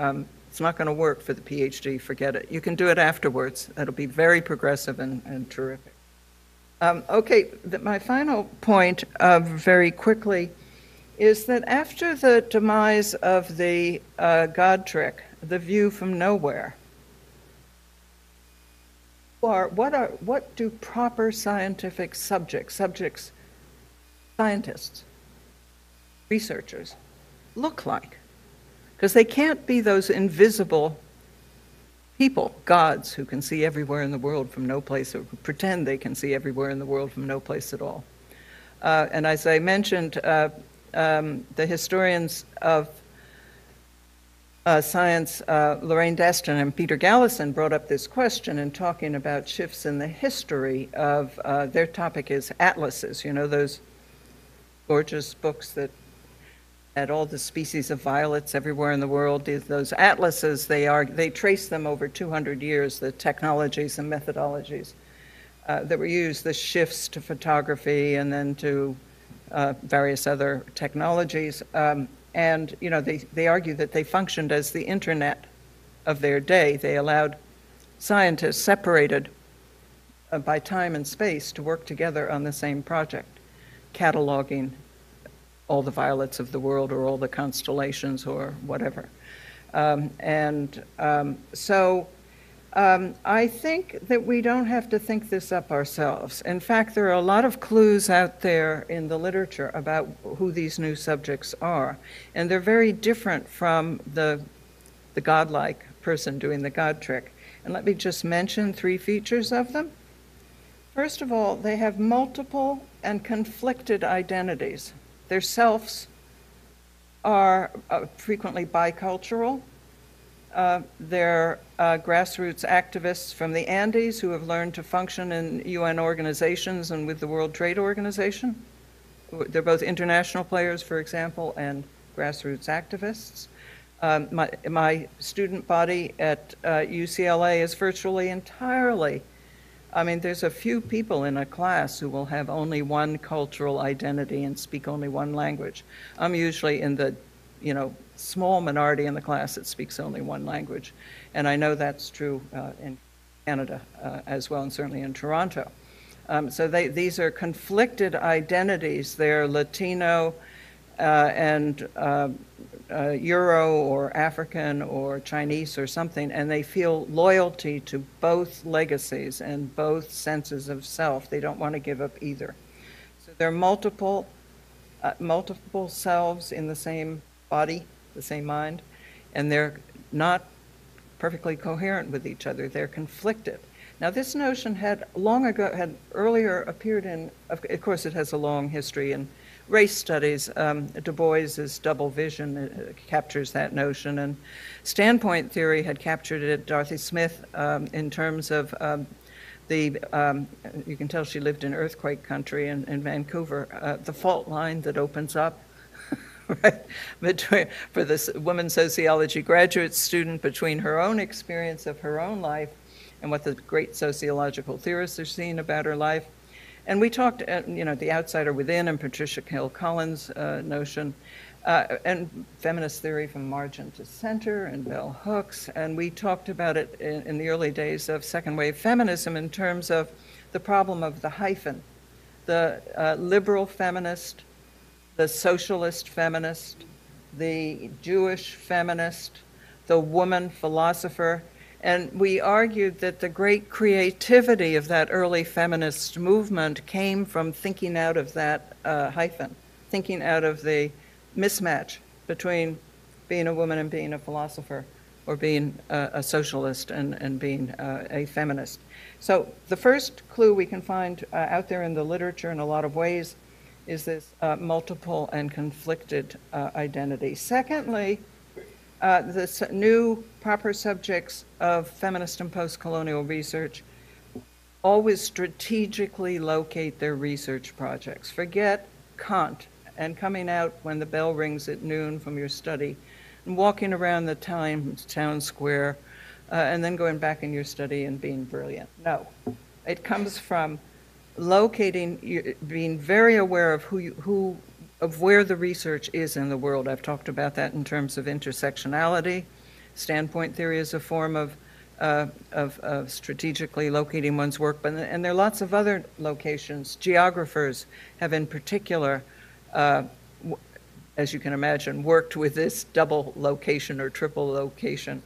It's not going to work for the PhD, forget it. You can do it afterwards. That'll be very progressive and terrific. Okay, my final point very quickly is that after the demise of the God trick, the view from nowhere, what do proper scientific subjects, scientists, researchers, look like? Because they can't be those invisible people, gods, who can see everywhere in the world from no place, or pretend they can see everywhere in the world from no place at all. And as I mentioned, the historians of science, Lorraine Destin and Peter Gallison, brought up this question in talking about shifts in the history of, their topic is atlases, you know, those gorgeous books that had all the species of violets everywhere in the world. Those atlases, they trace them over 200 years, the technologies and methodologies that were used, the shifts to photography and then to various other technologies. And you know, they argue that they functioned as the internet of their day. They allowed scientists separated by time and space to work together on the same project, cataloging all the violets of the world or all the constellations or whatever. So I think that we don't have to think this up ourselves. In fact, there are a lot of clues out there in the literature about who these new subjects are, and they're very different from the godlike person doing the God trick. And let me just mention 3 features of them. First of all, they have multiple and conflicted identities. Their selves are frequently bicultural. They're grassroots activists from the Andes who have learned to function in UN organizations and with the World Trade Organization. They're both international players, for example, and grassroots activists. My student body at UCLA is virtually entirely, I mean, there's a few people in a class who will have only one cultural identity and speak only one language. I'm usually in the, you know, small minority in the class that speaks only one language. And I know that's true in Canada as well, and certainly in Toronto. So these are conflicted identities. They're Latino and Euro or African or Chinese or something, and they feel loyalty to both legacies and both senses of self. They don't want to give up either. So there are multiple selves in the same body, the same mind, and they're not perfectly coherent with each other. They're conflicted. Now, this notion had earlier appeared in, of course, it has a long history in race studies. Du Bois's double vision captures that notion, and standpoint theory had captured it. Darcy Smith, in terms of you can tell she lived in earthquake country in Vancouver, the fault line that opens up right, for this woman sociology graduate student between her own experience of her own life and what the great sociological theorists are seeing about her life. And we talked, you know, the outsider within and Patricia Hill Collins' notion, and feminist theory from margin to center and bell hooks. And we talked about it in the early days of second wave feminism in terms of the problem of the hyphen, the liberal feminist, the socialist feminist, the Jewish feminist, the woman philosopher. And we argued that the great creativity of that early feminist movement came from thinking out of that hyphen, thinking out of the mismatch between being a woman and being a philosopher, or being a socialist and being a feminist. So the first clue we can find out there in the literature in a lot of ways is this multiple and conflicted identity. Secondly, the new proper subjects of feminist and post-colonial research always strategically locate their research projects. Forget Kant and coming out when the bell rings at noon from your study and walking around the town square and then going back in your study and being brilliant. No, it comes from locating, being very aware of of where the research is in the world. I've talked about that in terms of intersectionality. Standpoint theory is a form of strategically locating one's work, and there are lots of other locations. Geographers have in particular, as you can imagine, worked with this double location or triple location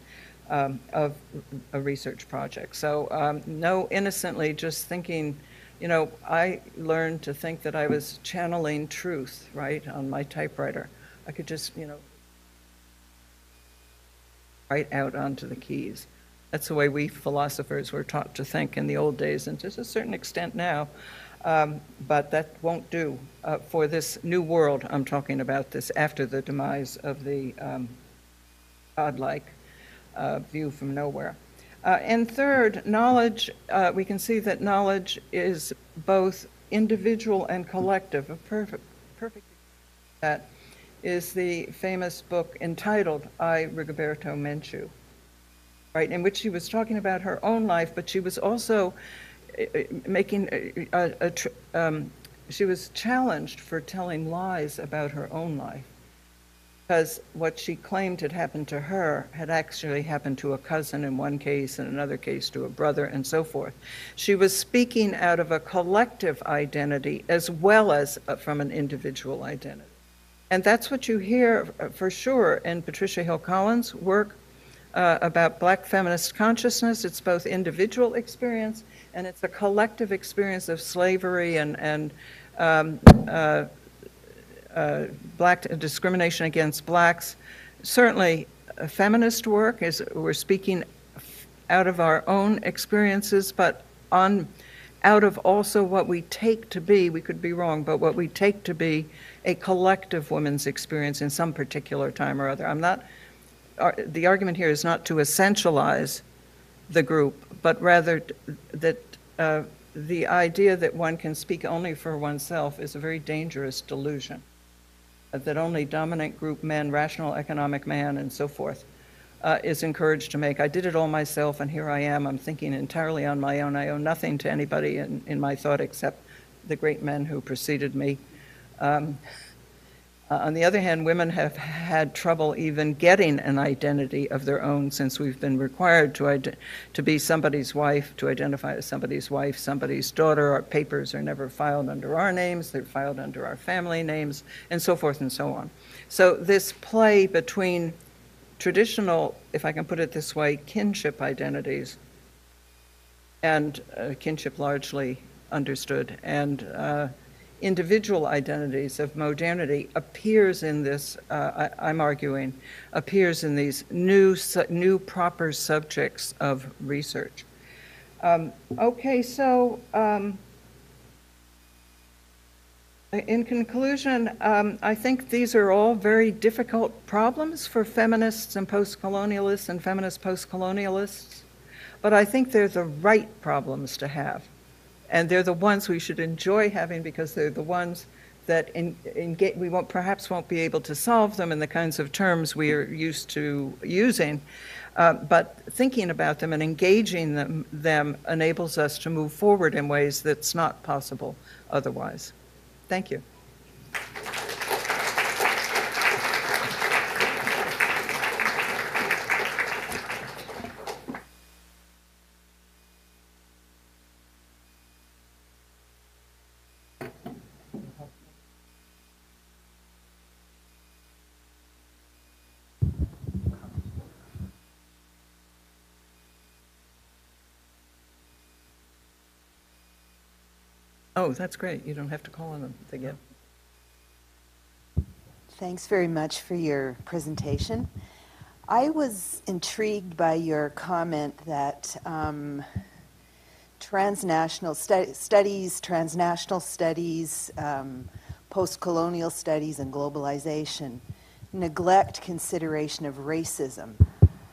of a research project. So no, innocently just thinking, you know, I learned to think that I was channeling truth, right, on my typewriter. I could just, you know, write out onto the keys. That's the way we philosophers were taught to think in the old days, and to a certain extent now. But that won't do for this new world I'm talking about, this after the demise of the godlike view from nowhere. And third, knowledge, we can see that knowledge is both individual and collective. A perfect that is the famous book entitled I, Rigoberto Menchú, right, in which she was talking about her own life, but she was also making she was challenged for telling lies about her own life, because what she claimed had happened to her had actually happened to a cousin in one case, in another case to a brother, and so forth. She was speaking out of a collective identity as well as from an individual identity. And that's what you hear for sure in Patricia Hill Collins' work about Black feminist consciousness. It's both individual experience and it's a collective experience of slavery and Black discrimination against Blacks. Certainly, feminist work is we're speaking out of our own experiences, but out of also what we take to be, we could be wrong, but what we take to be a collective woman's experience in some particular time or other. The argument here is not to essentialize the group, but rather that the idea that one can speak only for oneself is a very dangerous delusion. That only dominant group men, rational economic man, and so forth, is encouraged to make. I did it all myself, and here I am. I'm thinking entirely on my own. I owe nothing to anybody in my thought except the great men who preceded me. On the other hand, women have had trouble even getting an identity of their own since we've been required to be somebody's wife, to identify as somebody's wife, somebody's daughter. Our papers are never filed under our names, they're filed under our family names, and so forth and so on. So this play between traditional, if I can put it this way, kinship identities, and kinship largely understood, and individual identities of modernity appears in this, I'm arguing, appears in these new proper subjects of research. Okay, so in conclusion, I think these are all very difficult problems for feminists and post-colonialists and feminist post-colonialists, but I think they're the right problems to have. And they're the ones we should enjoy having because they're the ones that we perhaps won't be able to solve them in the kinds of terms we are used to using, but thinking about them and engaging them enables us to move forward in ways that's not possible otherwise. Thank you. Oh, that's great. You don't have to call on them again. Thanks very much for your presentation. I was intrigued by your comment that transnational studies, postcolonial studies, and globalization neglect consideration of racism.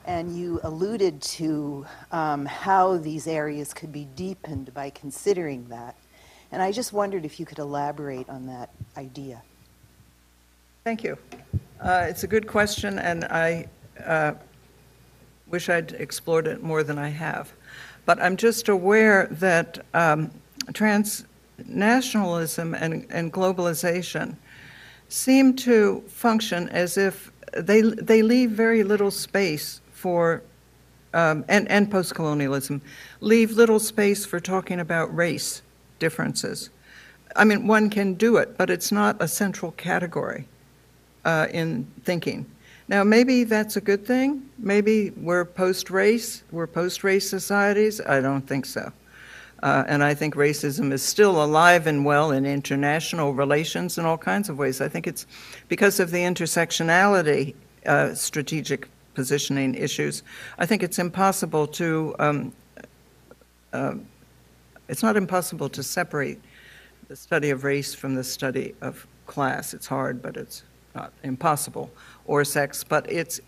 And you alluded to how these areas could be deepened by considering that. And I just wondered if you could elaborate on that idea. Thank you. It's a good question, and I wish I'd explored it more than I have. But I'm just aware that transnationalism and globalization seem to function as if they leave very little space for, and postcolonialism, leave little space for talking about race differences. I mean, one can do it, but it's not a central category in thinking. Now, maybe that's a good thing. Maybe we're post-race societies. I don't think so. And I think racism is still alive and well in international relations in all kinds of ways. I think it's because of the intersectionality strategic positioning issues. I think it's impossible to, it's not impossible to separate the study of race from the study of class. It's hard, but it's not impossible, or sex, but it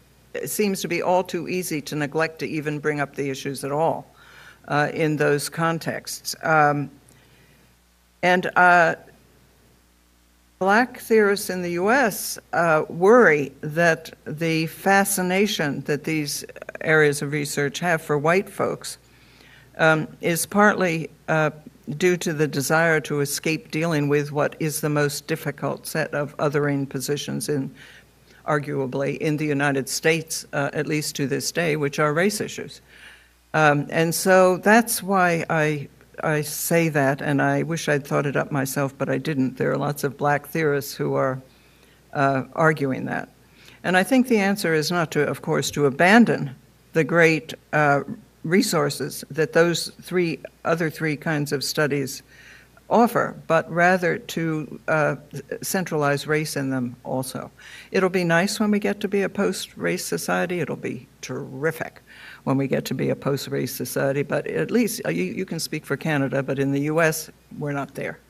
seems to be all too easy to neglect to even bring up the issues at all in those contexts. Black theorists in the US worry that the fascination that these areas of research have for white folks is partly due to the desire to escape dealing with what is the most difficult set of othering positions arguably in the United States, at least to this day, which are race issues. And so that's why I say that, and I wish I'd thought it up myself, but I didn't. There are lots of black theorists who are arguing that. And I think the answer is not to, of course, to abandon the great resources that those other three kinds of studies offer, but rather to centralize race in them also. It'll be nice when we get to be a post-race society. It'll be terrific when we get to be a post-race society, but at least you can speak for Canada, but in the US, we're not there,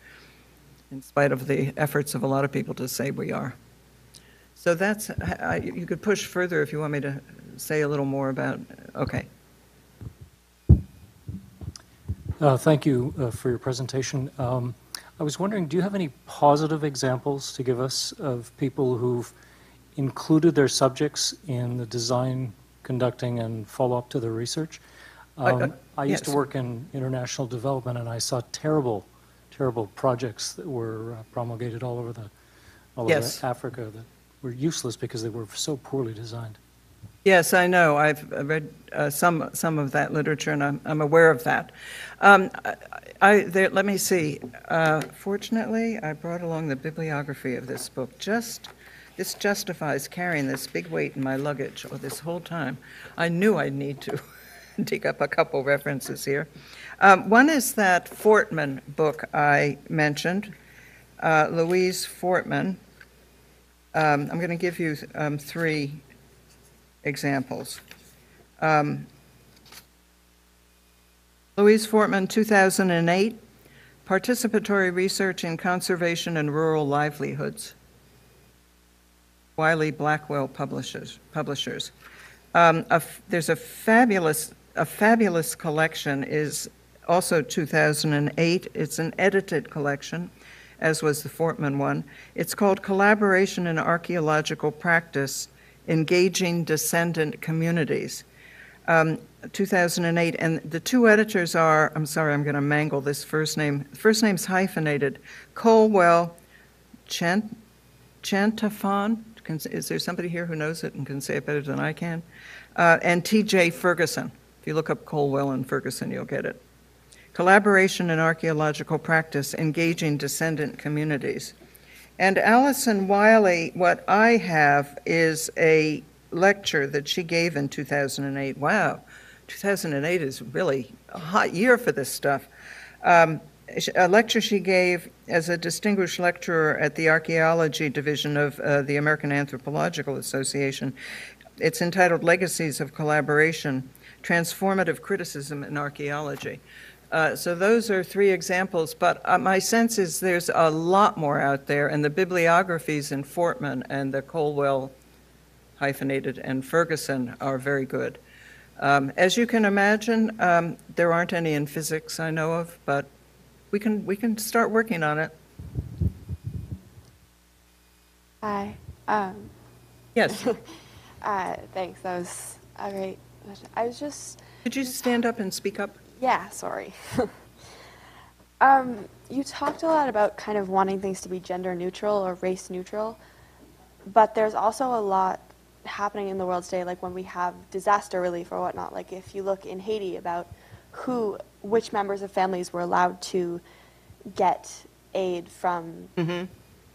in spite of the efforts of a lot of people to say we are. So that's, you could push further if you want me to say a little more about, okay. Thank you for your presentation. I was wondering, do you have any positive examples to give us of people who've included their subjects in the design, conducting, and follow-up to their research? I used to work in international development, and I saw terrible, terrible projects that were promulgated all over over Africa that were useless because they were so poorly designed. Yes, I know. I've read some of that literature, and I'm aware of that. Let me see. Fortunately, I brought along the bibliography of this book. This justifies carrying this big weight in my luggage this whole time. I knew I'd need to dig up a couple references here. One is that Fortman book I mentioned, Louise Fortman. I'm going to give you three examples. Louise Fortman, 2008, Participatory Research in Conservation and Rural Livelihoods. Wiley Blackwell Publishers. There's a fabulous collection, is also 2008. It's an edited collection, as was the Fortman one. It's called Collaboration in Archaeological Practice, Engaging Descendant Communities, 2008. And the two editors are, I'm sorry, I'm going to mangle this first name. First name's hyphenated, Colwell Chantafon. Is there somebody here who knows it and can say it better than I can? And T.J. Ferguson. If you look up Colwell and Ferguson, you'll get it. Collaboration in Archaeological Practice, Engaging Descendant Communities. And Alison Wiley, what I have is a lecture that she gave in 2008. Wow, 2008 is really a hot year for this stuff. A lecture she gave as a distinguished lecturer at the Archaeology Division of the American Anthropological Association It's entitled Legacies of Collaboration, Transformative Criticism in Archaeology. So those are 3 examples, but my sense is there's a lot more out there, and the bibliographies in Fortman and the Colwell hyphenated and Ferguson are very good. As you can imagine, there aren't any in physics I know of, but we can start working on it. Hi. Yes. Thanks. That was a great question. I was just. Could you stand up and speak up? Yeah, sorry. You talked a lot about kind of wanting things to be gender neutral or race neutral, but there's also a lot happening in the world today, like when we have disaster relief or whatnot. Like if you look in Haiti about which members of families were allowed to get aid from,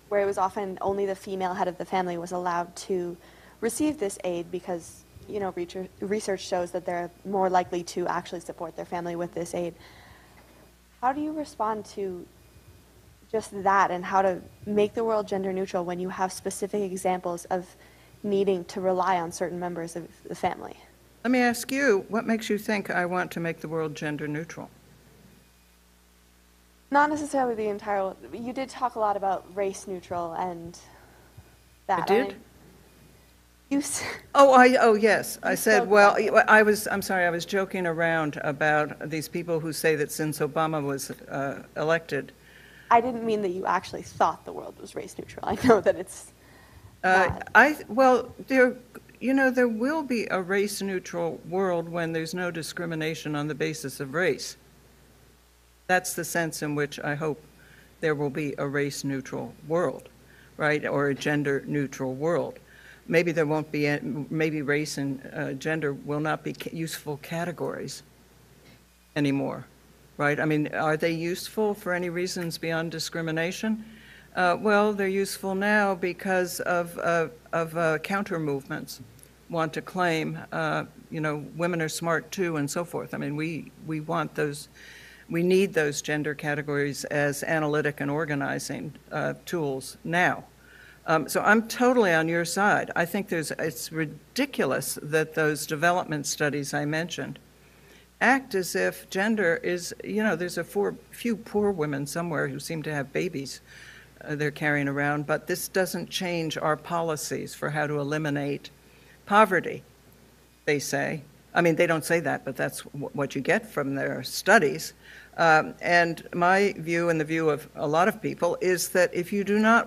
where it was often only the female head of the family was allowed to receive this aid because, you know, research shows that they're more likely to actually support their family with this aid. How do you respond to just that, and how to make the world gender neutral when you have specific examples of needing to rely on certain members of the family? Let me ask you, what makes you think I want to make the world gender neutral? Not necessarily the entire world. You did talk a lot about race neutral and that. I did? Oh, yes. I said, well, I'm sorry, I was joking around about these people who say that since Obama was elected. I didn't mean that you actually thought the world was race neutral. I know that it's well, there will be a race neutral world when there's no discrimination on the basis of race. That's the sense in which I hope there will be a race neutral world, right? Or a gender neutral world. Maybe there won't be, maybe race and gender will not be useful categories anymore, right? I mean, are they useful for any reasons beyond discrimination? Well, they're useful now because of counter movements want to claim, women are smart too and so forth. I mean, we want those, we need those gender categories as analytic and organizing tools now. So I'm totally on your side. I think it's ridiculous that those development studies I mentioned act as if gender is, there's a few poor women somewhere who seem to have babies they're carrying around, but this doesn't change our policies for how to eliminate poverty, they say. I mean, they don't say that, but that's what you get from their studies. And my view and the view of a lot of people is that if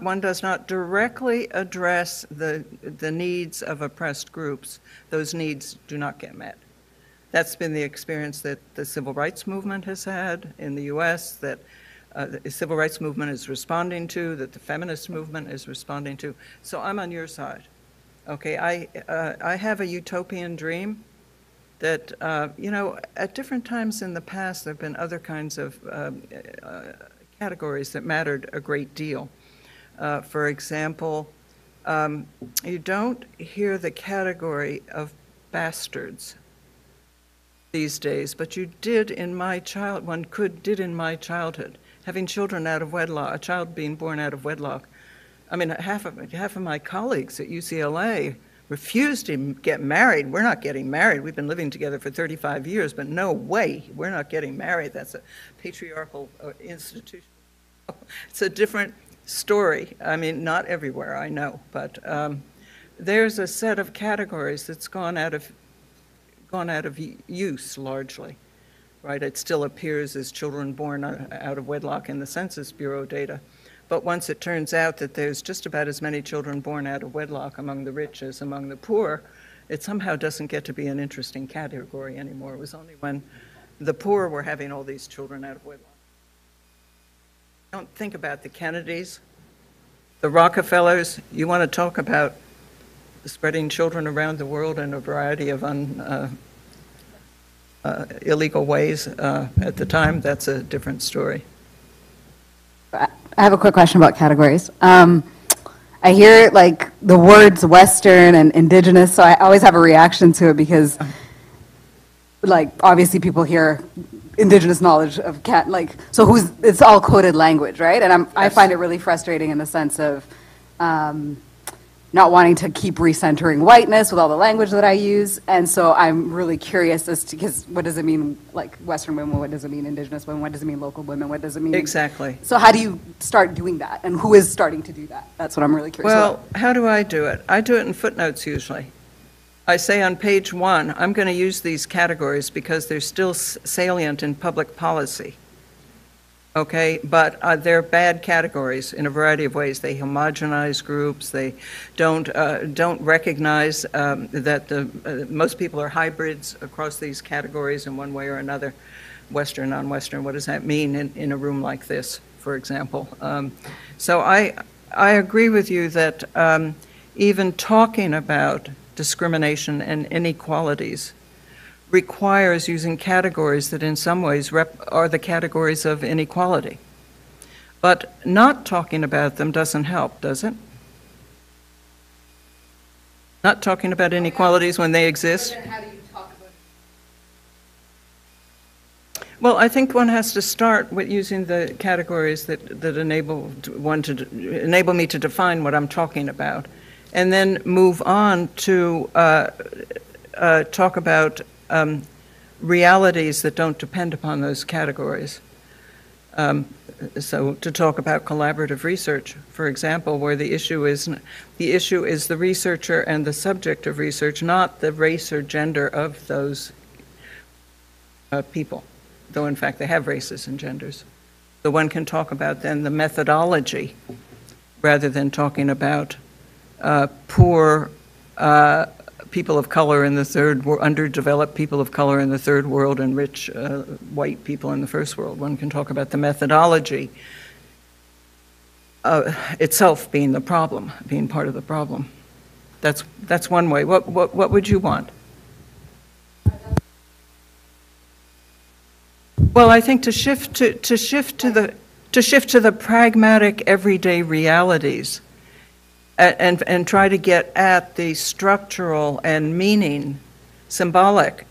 one does not directly address the needs of oppressed groups, those needs do not get met. That's been the experience that the civil rights movement has had in the US, that the civil rights movement is responding to, that the feminist movement is responding to. So I'm on your side. Okay, I have a utopian dream that, at different times in the past, there have been other kinds of categories that mattered a great deal. For example, you don't hear the category of bastards these days, but you did in my did in my childhood. Having children out of wedlock, a child being born out of wedlock. I mean, half of my colleagues at UCLA refused to get married. We're not getting married. We've been living together for 35 years, but no way, we're not getting married. That's a patriarchal institution. It's a different story. I mean, not everywhere, I know, but there's a set of categories that's gone out of use largely, right? It still appears as children born out of wedlock in the Census Bureau data. But once it turns out that there's just about as many children born out of wedlock among the rich as among the poor, it somehow doesn't get to be an interesting category anymore. It was only when the poor were having all these children out of wedlock. Don't think about the Kennedys, the Rockefellers. You want to talk about spreading children around the world in a variety of illegal ways at the time, that's a different story. I have a quick question about categories. I hear like the words Western and Indigenous, so I always have a reaction to it because, like, obviously people hear Indigenous knowledge of so it's all coded language, right? And I find it really frustrating in the sense of, not wanting to keep recentering whiteness with all the language that I use. And so I'm really curious as to, because what does it mean, like Western women, what does it mean Indigenous women, what does it mean local women, what does it mean? Exactly. So how do you start doing that, and who is starting to do that? That's what I'm really curious about. Well, how do I do it? I do it in footnotes usually. I say on page 1, I'm going to use these categories because they're still salient in public policy. Okay, but they're bad categories in a variety of ways. They homogenize groups. They don't recognize that most people are hybrids across these categories in one way or another. Western, non-Western. What does that mean in a room like this, for example? So I agree with you that even talking about discrimination and inequalities requires using categories that in some ways are the categories of inequality. But not talking about them doesn't help, does it? Not talking about inequalities when they exist? How do you talk about it? Well, I think one has to start with using the categories that enable me to define what I'm talking about, and then move on to talk about realities that don't depend upon those categories. So to talk about collaborative research, for example, where the issue is the researcher and the subject of research, not the race or gender of those people, though in fact they have races and genders. So one can talk about then the methodology rather than talking about poor people of color in the third world, underdeveloped people of color in the third world, and rich white people in the first world. One can talk about the methodology itself being the problem, being part of the problem. That's one way. What would you want? Well, I think to shift to the pragmatic everyday realities. And try to get at the structural and meaning, symbolic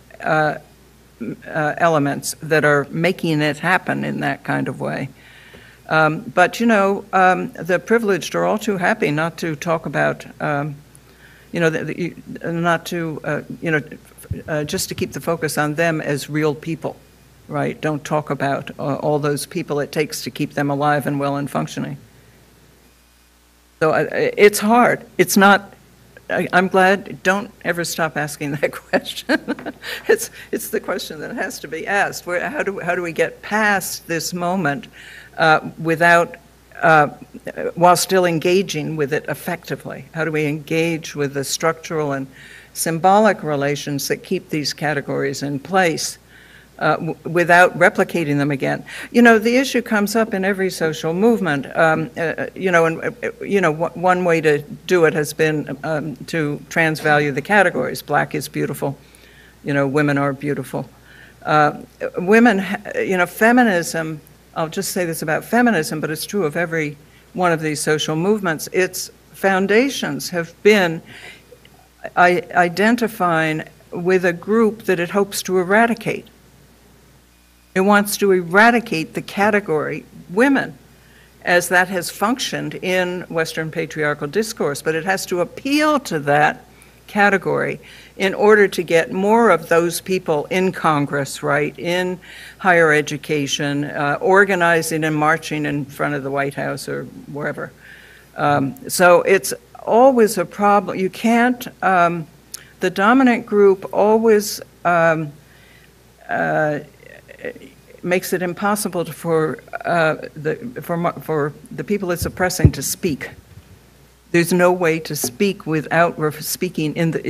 elements that are making it happen in that kind of way. But, you know, the privileged are all too happy not to talk about, not to, just to keep the focus on them as real people, right? Don't talk about all those people it takes to keep them alive and well and functioning. So it's hard. It's not, I'm glad, don't ever stop asking that question. It's the question that has to be asked. How do we get past this moment without, while still engaging with it effectively? How do we engage with the structural and symbolic relations that keep these categories in place without replicating them again? You know, the issue comes up in every social movement. One way to do it has been to transvalue the categories. Black is beautiful. Women are beautiful. Feminism, I'll just say this about feminism, but it's true of every one of these social movements. Its foundations have been identifying with a group that it hopes to eradicate. It wants to eradicate the category women, as that has functioned in Western patriarchal discourse, but it has to appeal to that category in order to get more of those people in Congress, right, in higher education, organizing and marching in front of the White House or wherever. So it's always a problem. You can't, the dominant group always makes it impossible for the people it's oppressing to speak. There's no way to speak without speaking in the,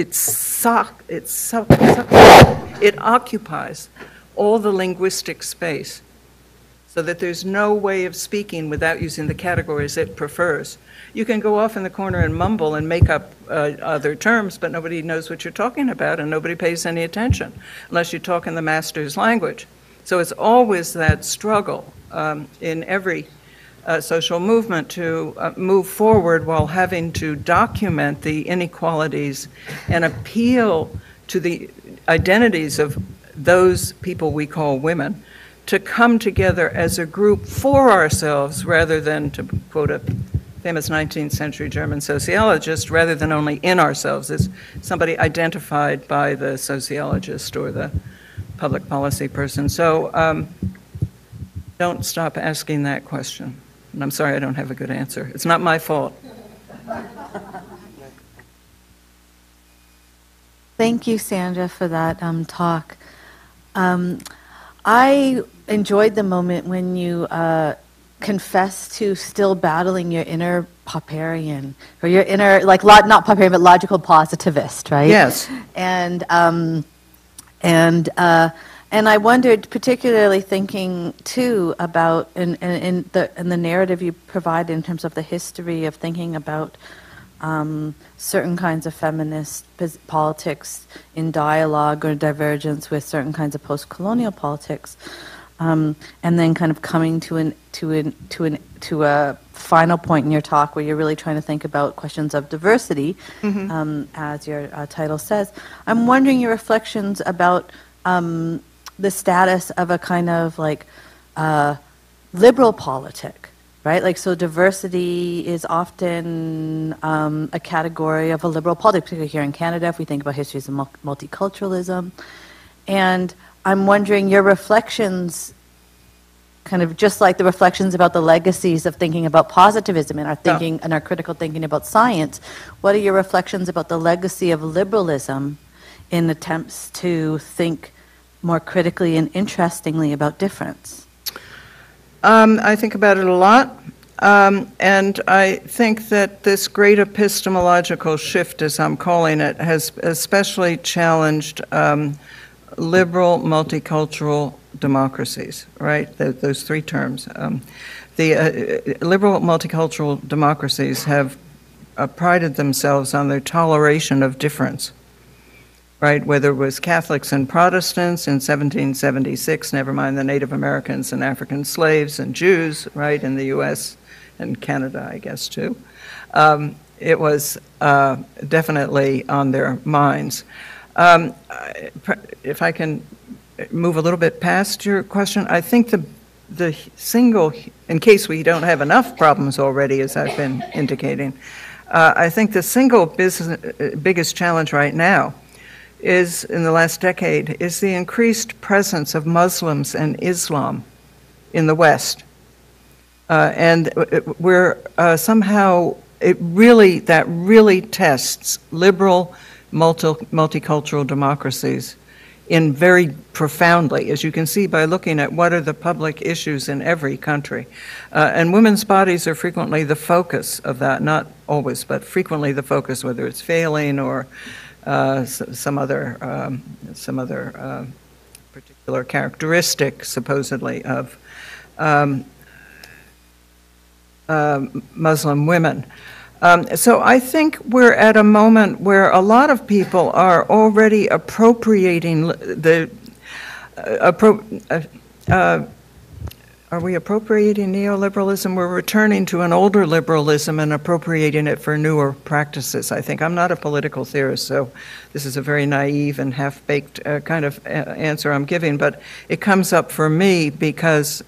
it occupies all the linguistic space, so that there's no way of speaking without using the categories it prefers. You can go off in the corner and mumble and make up other terms, but nobody knows what you're talking about and nobody pays any attention unless you talk in the master's language. So it's always that struggle in every social movement to move forward while having to document the inequalities and appeal to the identities of those people we call women, to come together as a group for ourselves rather than, to quote a famous 19th century German sociologist, rather than only in ourselves, it's somebody identified by the sociologist or the public policy person. So don't stop asking that question. And I'm sorry I don't have a good answer. It's not my fault. Thank you, Sandra, for that talk. I enjoyed the moment when you confessed to still battling your inner Popperian, or your inner, like, not Popperian, but logical positivist, right? Yes. And I wondered, particularly thinking too about in the narrative you provide in terms of the history of thinking about certain kinds of feminist politics in dialogue or divergence with certain kinds of post-colonial politics, and then kind of coming to a final point in your talk where you're really trying to think about questions of diversity, as your title says. I'm wondering your reflections about the status of a kind of like liberal politic, right? Like, so diversity is often a category of a liberal politics, particularly here in Canada, if we think about histories of multiculturalism. And I'm wondering your reflections, kind of just like the reflections about the legacies of thinking about positivism and our thinking and our critical thinking about science, what are your reflections about the legacy of liberalism in attempts to think more critically and interestingly about difference? I think about it a lot, and I think that this great epistemological shift, as I'm calling it, has especially challenged liberal multicultural democracies, right? Those three terms. The liberal multicultural democracies have prided themselves on their toleration of difference, right? Whether it was Catholics and Protestants in 1776, never mind the Native Americans and African slaves and Jews, right, in the U.S. and Canada, I guess, too. It was definitely on their minds. If I can move a little bit past your question, I think the single, in case we don't have enough problems already, as I've been indicating, I think the single biggest challenge right now is, in the last decade, is the increased presence of Muslims and Islam in the West. And we're somehow, that really tests liberal multicultural democracies in very profoundly, as you can see by looking at what are the public issues in every country. And women's bodies are frequently the focus of that, not always, but frequently the focus, whether it's failing or some other particular characteristic, supposedly, of Muslim women. So I think we're at a moment where a lot of people are already appropriating are we appropriating neoliberalism? We're returning to an older liberalism and appropriating it for newer practices, I think. I'm not a political theorist, so this is a very naive and half-baked kind of answer I'm giving, but it comes up for me because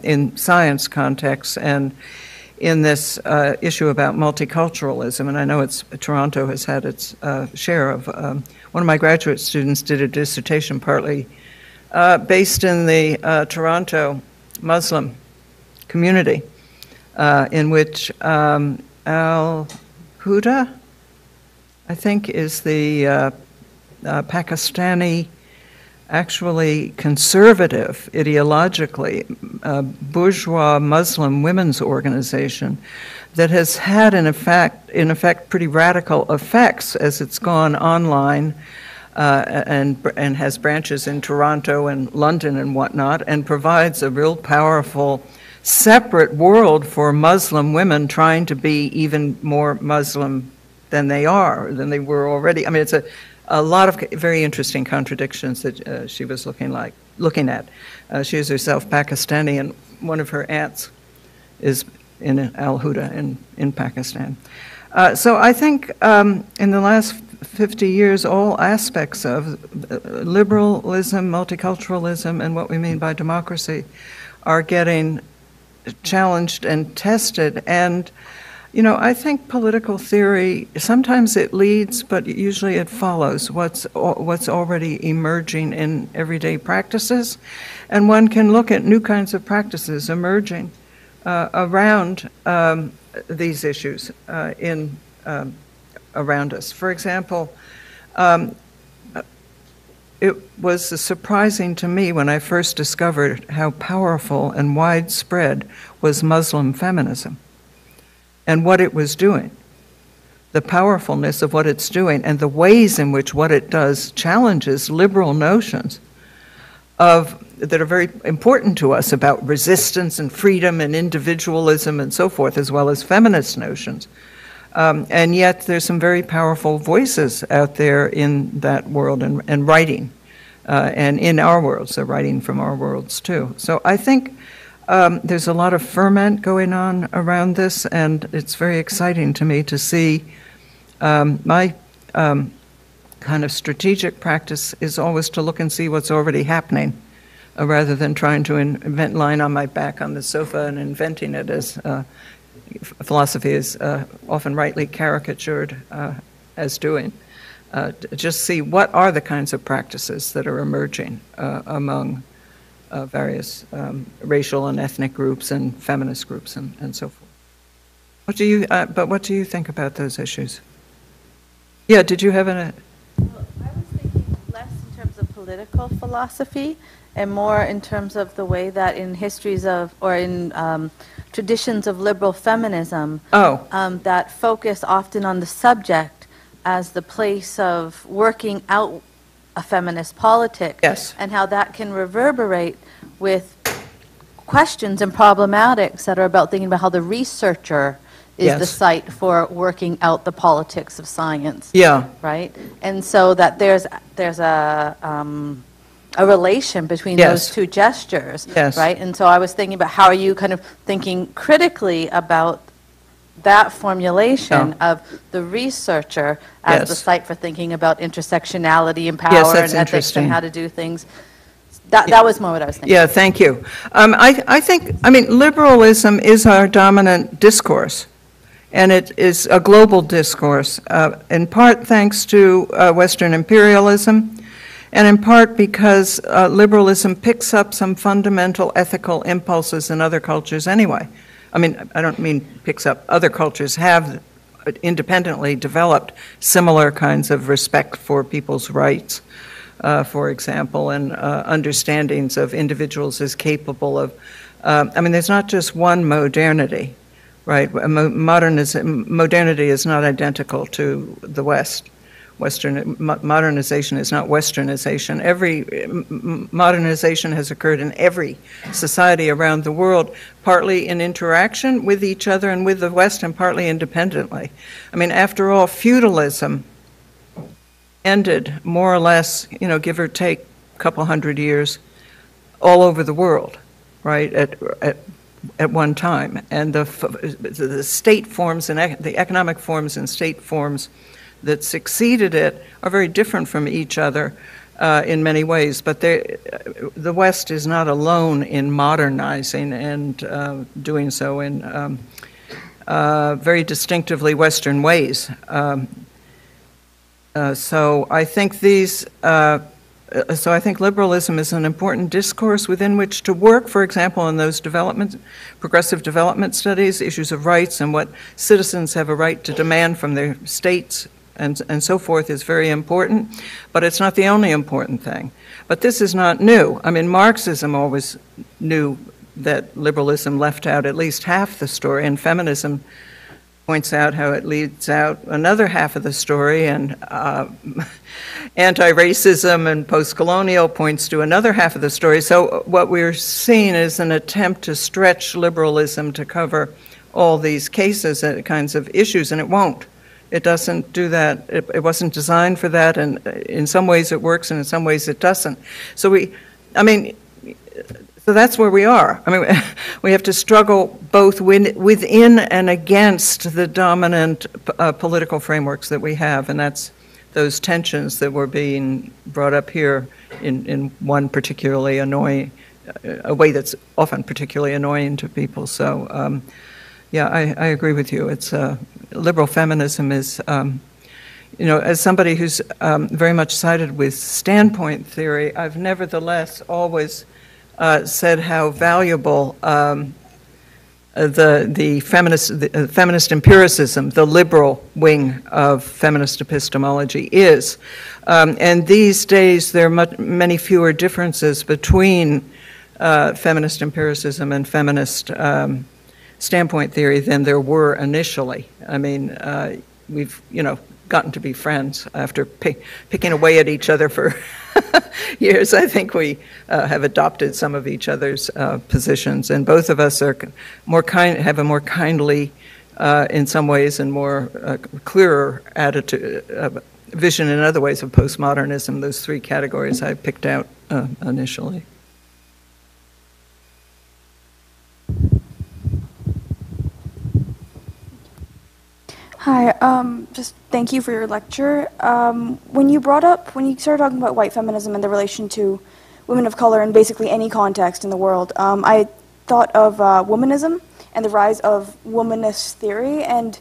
in science contexts and in this issue about multiculturalism, and I know Toronto has had its share of, one of my graduate students did a dissertation partly based in the Toronto Muslim community, in which Al-Huda, I think, is the Pakistani, actually conservative, ideologically, bourgeois Muslim women's organization that has had, in effect, pretty radical effects as it's gone online and has branches in Toronto and London and whatnot, and provides a real powerful separate world for Muslim women trying to be even more Muslim than they were already. I mean, it's a lot of very interesting contradictions that she was looking at. She is herself Pakistani, and one of her aunts is in Al-Huda in Pakistan. So I think in the last 50 years, all aspects of liberalism, multiculturalism, and what we mean by democracy are getting challenged and tested. And You know, I think political theory, sometimes it leads, but usually it follows what's already emerging in everyday practices. And one can look at new kinds of practices emerging around these issues around us. For example, it was surprising to me when I first discovered how powerful and widespread was Muslim feminism and what it was doing, the powerfulness of what it's doing, and the ways in which what it does challenges liberal notions that are very important to us about resistance and freedom and individualism and so forth, as well as feminist notions. And yet there's some very powerful voices out there in that world and writing, and in our worlds, they're writing from our worlds too. So I think there's a lot of ferment going on around this, and it's very exciting to me to see. My kind of strategic practice is always to look and see what's already happening, rather than trying to lying on my back on the sofa and inventing it, as philosophy is often rightly caricatured as doing. Just see what are the kinds of practices that are emerging among various racial and ethnic groups and feminist groups and so forth. What do you think about those issues? Yeah, did you have an... Well, I was thinking less in terms of political philosophy and more in terms of the way that in histories of, or in traditions of liberal feminism, that focus often on the subject as the place of working out a feminist politic, yes, and how that can reverberate with questions and problematics that are about thinking about how the researcher is yes, the site for working out the politics of science. Yeah. Right? And so that there's a relation between yes, those two gestures. Yes. Right? And so I was thinking about how are you kind of thinking critically about that formulation of the researcher as yes, the site for thinking about intersectionality and power, yes, and ethics and how to do things. That was more what I was thinking. Yeah, thank you. I think, liberalism is our dominant discourse, and it is a global discourse, in part thanks to Western imperialism, and in part because liberalism picks up some fundamental ethical impulses in other cultures anyway. I don't mean picks up, other cultures have independently developed similar kinds of respect for people's rights, for example, and understandings of individuals as capable of, there's not just one modernity, right? Modernity is not identical to the West. Modernization is not Westernization. Every modernization has occurred in every society around the world, partly in interaction with each other and with the West, and partly independently. After all, feudalism ended more or less, give or take a couple hundred years, all over the world, right, at one time. And the state forms and the economic forms and state forms that succeeded it are very different from each other in many ways, but the West is not alone in modernizing and doing so in very distinctively Western ways. So I think liberalism is an important discourse within which to work. For example, in those progressive development studies, issues of rights and what citizens have a right to demand from their states and so forth is very important, but it's not the only important thing. But this is not new. Marxism always knew that liberalism left out at least half the story, and feminism points out how it leaves out another half of the story, and anti-racism and postcolonial points to another half of the story. So what we're seeing is an attempt to stretch liberalism to cover all these cases and kinds of issues, and it won't. It doesn't do that. It wasn't designed for that, and in some ways it works, and in some ways it doesn't. So so that's where we are. We have to struggle both within and against the dominant political frameworks that we have, and that's those tensions that were being brought up here in one particularly annoying, a way that's often particularly annoying to people. So Yeah, I agree with you. It's liberal feminism is, you know, as somebody who's very much sided with standpoint theory, I've nevertheless always said how valuable the feminist empiricism, the liberal wing of feminist epistemology is. And these days, there are many fewer differences between feminist empiricism and feminist standpoint theory than there were initially. I mean, we've, you know, gotten to be friends after picking away at each other for years. I think we have adopted some of each other's positions, and both of us are have a more kindly, in some ways, and more clearer attitude, vision in other ways of postmodernism. Those three categories I picked out initially. Hi, just thank you for your lecture. When you started talking about white feminism and the relation to women of color in basically any context in the world, I thought of womanism and the rise of womanist theory, and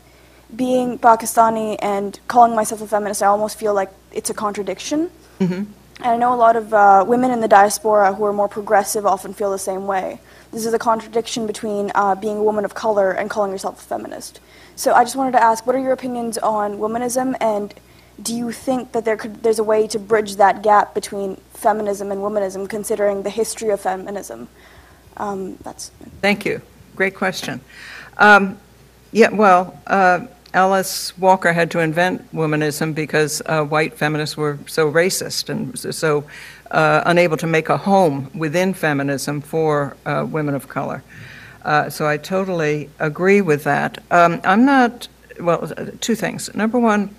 being Pakistani and calling myself a feminist, I almost feel like it's a contradiction. Mm-hmm. And I know a lot of women in the diaspora who are more progressive often feel the same way. This is a contradiction between being a woman of color and calling yourself a feminist. So I just wanted to ask, what are your opinions on womanism, and do you think that there's a way to bridge that gap between feminism and womanism, considering the history of feminism? Thank you. Great question. Yeah, well, Alice Walker had to invent womanism because white feminists were so racist and so unable to make a home within feminism for women of color. So I totally agree with that. I'm not, well, two things. Number one,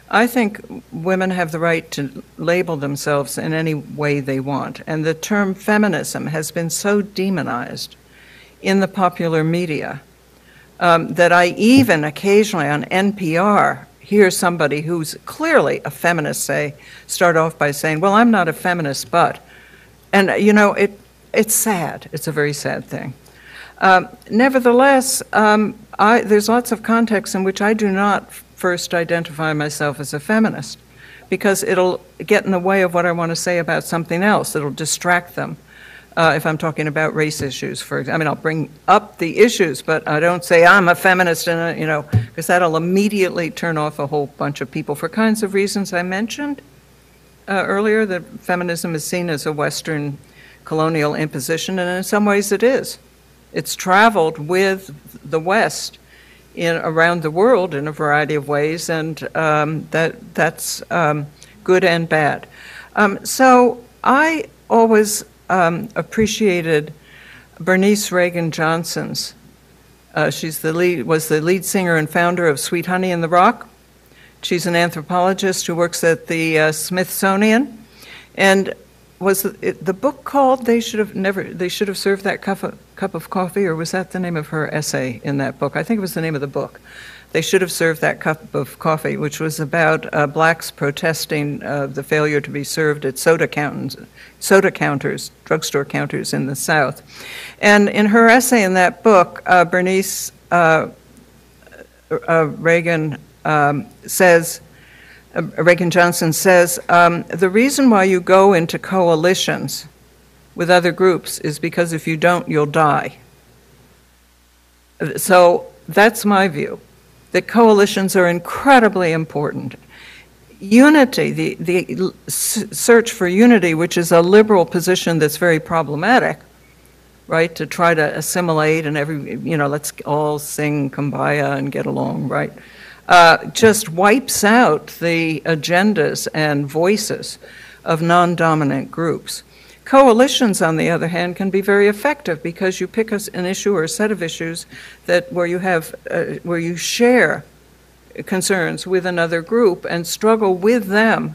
I think women have the right to label themselves in any way they want. And the term feminism has been so demonized in the popular media that I even occasionally on NPR hear somebody who's clearly a feminist start off by saying, well, I'm not a feminist, but. And, you know, it's sad. It's a very sad thing. Nevertheless, there's lots of contexts in which I do not first identify myself as a feminist, because it'll get in the way of what I want to say about something else. It'll distract them. If I'm talking about race issues, I'll bring up the issues, but I don't say I'm a feminist, and you know, because that'll immediately turn off a whole bunch of people for kinds of reasons I mentioned earlier. That feminism is seen as a Western colonial imposition, and in some ways it is. It's traveled with the West around the world in a variety of ways, and that's good and bad. So I always appreciated Bernice Reagan Johnson's. Was the lead singer and founder of Sweet Honey in the Rock. She's an anthropologist who works at the Smithsonian, and was the book called They Should Have Served That Cup of Coffee, or was that the name of her essay in that book? I think it was the name of the book. They Should Have Served That Cup of Coffee, which was about blacks protesting the failure to be served at soda counters, drugstore counters in the South. And in her essay in that book, Bernice Reagan Reagan Johnson says, the reason why you go into coalitions with other groups is because if you don't, you'll die. So that's my view, that coalitions are incredibly important. Unity, the search for unity, which is a liberal position that's very problematic, right, to try to assimilate and let's all sing Kumbaya and get along, right? Just wipes out the agendas and voices of non-dominant groups. Coalitions, on the other hand, can be very effective because you pick an issue or a set of issues where you share concerns with another group and struggle with them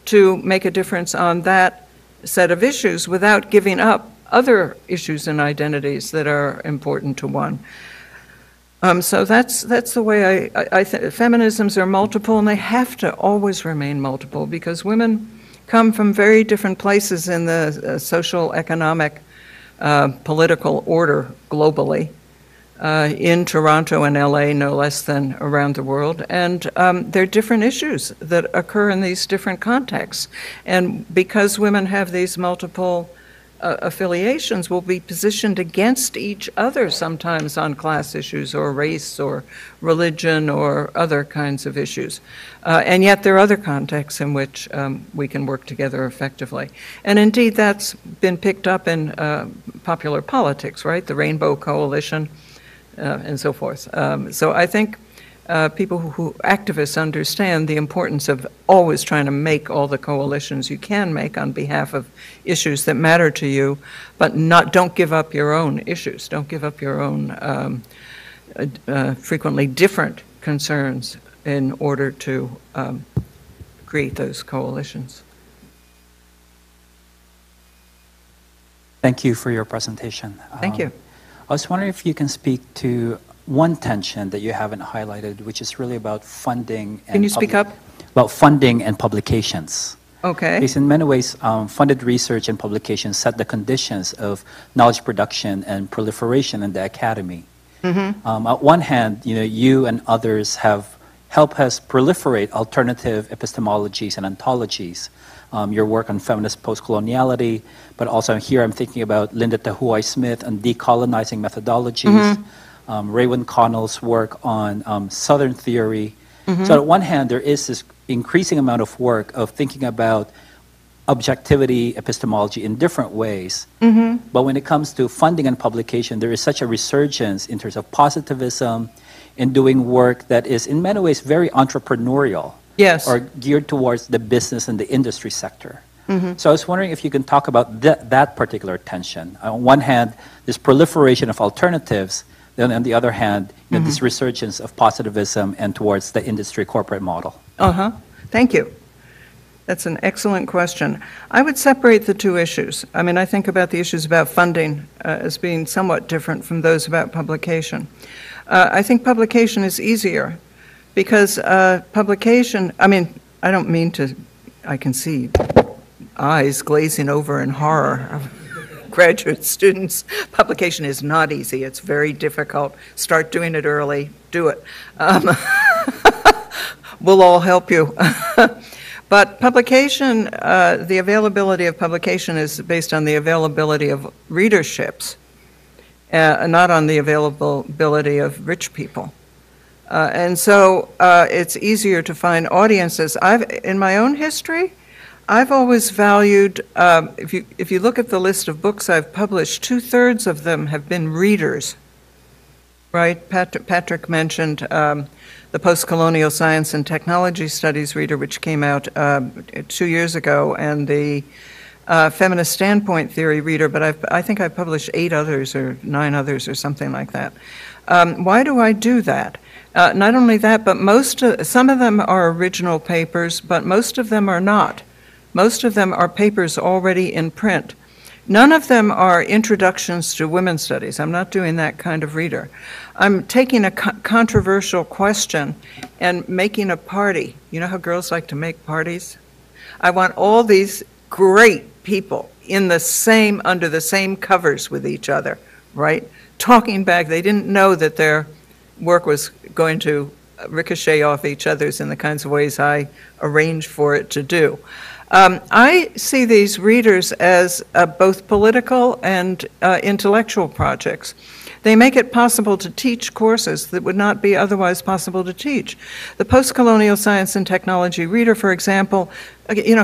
to make a difference on that set of issues without giving up other issues and identities that are important to one. So that's the way I think. Feminisms are multiple, and they have to always remain multiple because women come from very different places in the social, economic, political order globally. in Toronto and LA, no less than around the world. And there are different issues that occur in these different contexts. And because women have these multiple affiliations, will be positioned against each other sometimes on class issues or race or religion or other kinds of issues. And yet there are other contexts in which we can work together effectively. And indeed, that's been picked up in popular politics, right? The Rainbow Coalition and so forth. So I think people activists understand the importance of always trying to make all the coalitions you can make on behalf of issues that matter to you, but don't give up your own issues. Don't give up your own frequently different concerns in order to create those coalitions. Thank you for your presentation. Thank you. I was wondering if you can speak to one tension that you haven't highlighted, which is really about funding. Can you speak up? About funding and publications. Okay. Because in many ways, funded research and publications set the conditions of knowledge production and proliferation in the academy. Mm-hmm. On one hand, you and others have helped us proliferate alternative epistemologies and ontologies. Your work on feminist postcoloniality, but also here I'm thinking about Linda Tahuai Smith on decolonizing methodologies. Mm-hmm. Raywyn Connell's work on Southern theory. Mm-hmm. So on one hand, there is this increasing amount of work of thinking about objectivity, epistemology in different ways. Mm-hmm. But when it comes to funding and publication, there is such a resurgence in terms of positivism in doing work that is in many ways very entrepreneurial. Yes. Or geared towards the business and the industry sector. Mm-hmm. So I was wondering if you can talk about that particular tension. On one hand, this proliferation of alternatives, then on the other hand, mm-hmm. this resurgence of positivism and towards the industry corporate model. Uh-huh. Thank you. That's an excellent question. I would separate the two issues. I mean, I think about the issues about funding as being somewhat different from those about publication. I think publication is easier because publication, I mean, I don't mean to, I can see eyes glazing over in horror of graduate students. Publication is not easy. It's very difficult. Start doing it early. Do it. We'll all help you. But publication, the availability of publication is based on the availability of readerships, not on the availability of rich people. And so it's easier to find audiences. In my own history, I've always valued, if you look at the list of books I've published, 2/3 of them have been readers, right? Patrick mentioned the Postcolonial Science and Technology Studies reader, which came out 2 years ago, and the Feminist Standpoint Theory reader, but I think I published 8 others or 9 others or something like that. Why do I do that? Not only that, but some of them are original papers, but most of them are not. Most of them are papers already in print. None of them are introductions to women's studies. I'm not doing that kind of reader. I'm taking a controversial question and making a party. You know how girls like to make parties? I want all these great people under the same covers with each other, right? Talking back, they didn't know that their work was going to ricochet off each other's in the kinds of ways I arrange for it to do. I see these readers as both political and intellectual projects. They make it possible to teach courses that would not be otherwise possible to teach. The Postcolonial Science and Technology reader, for example,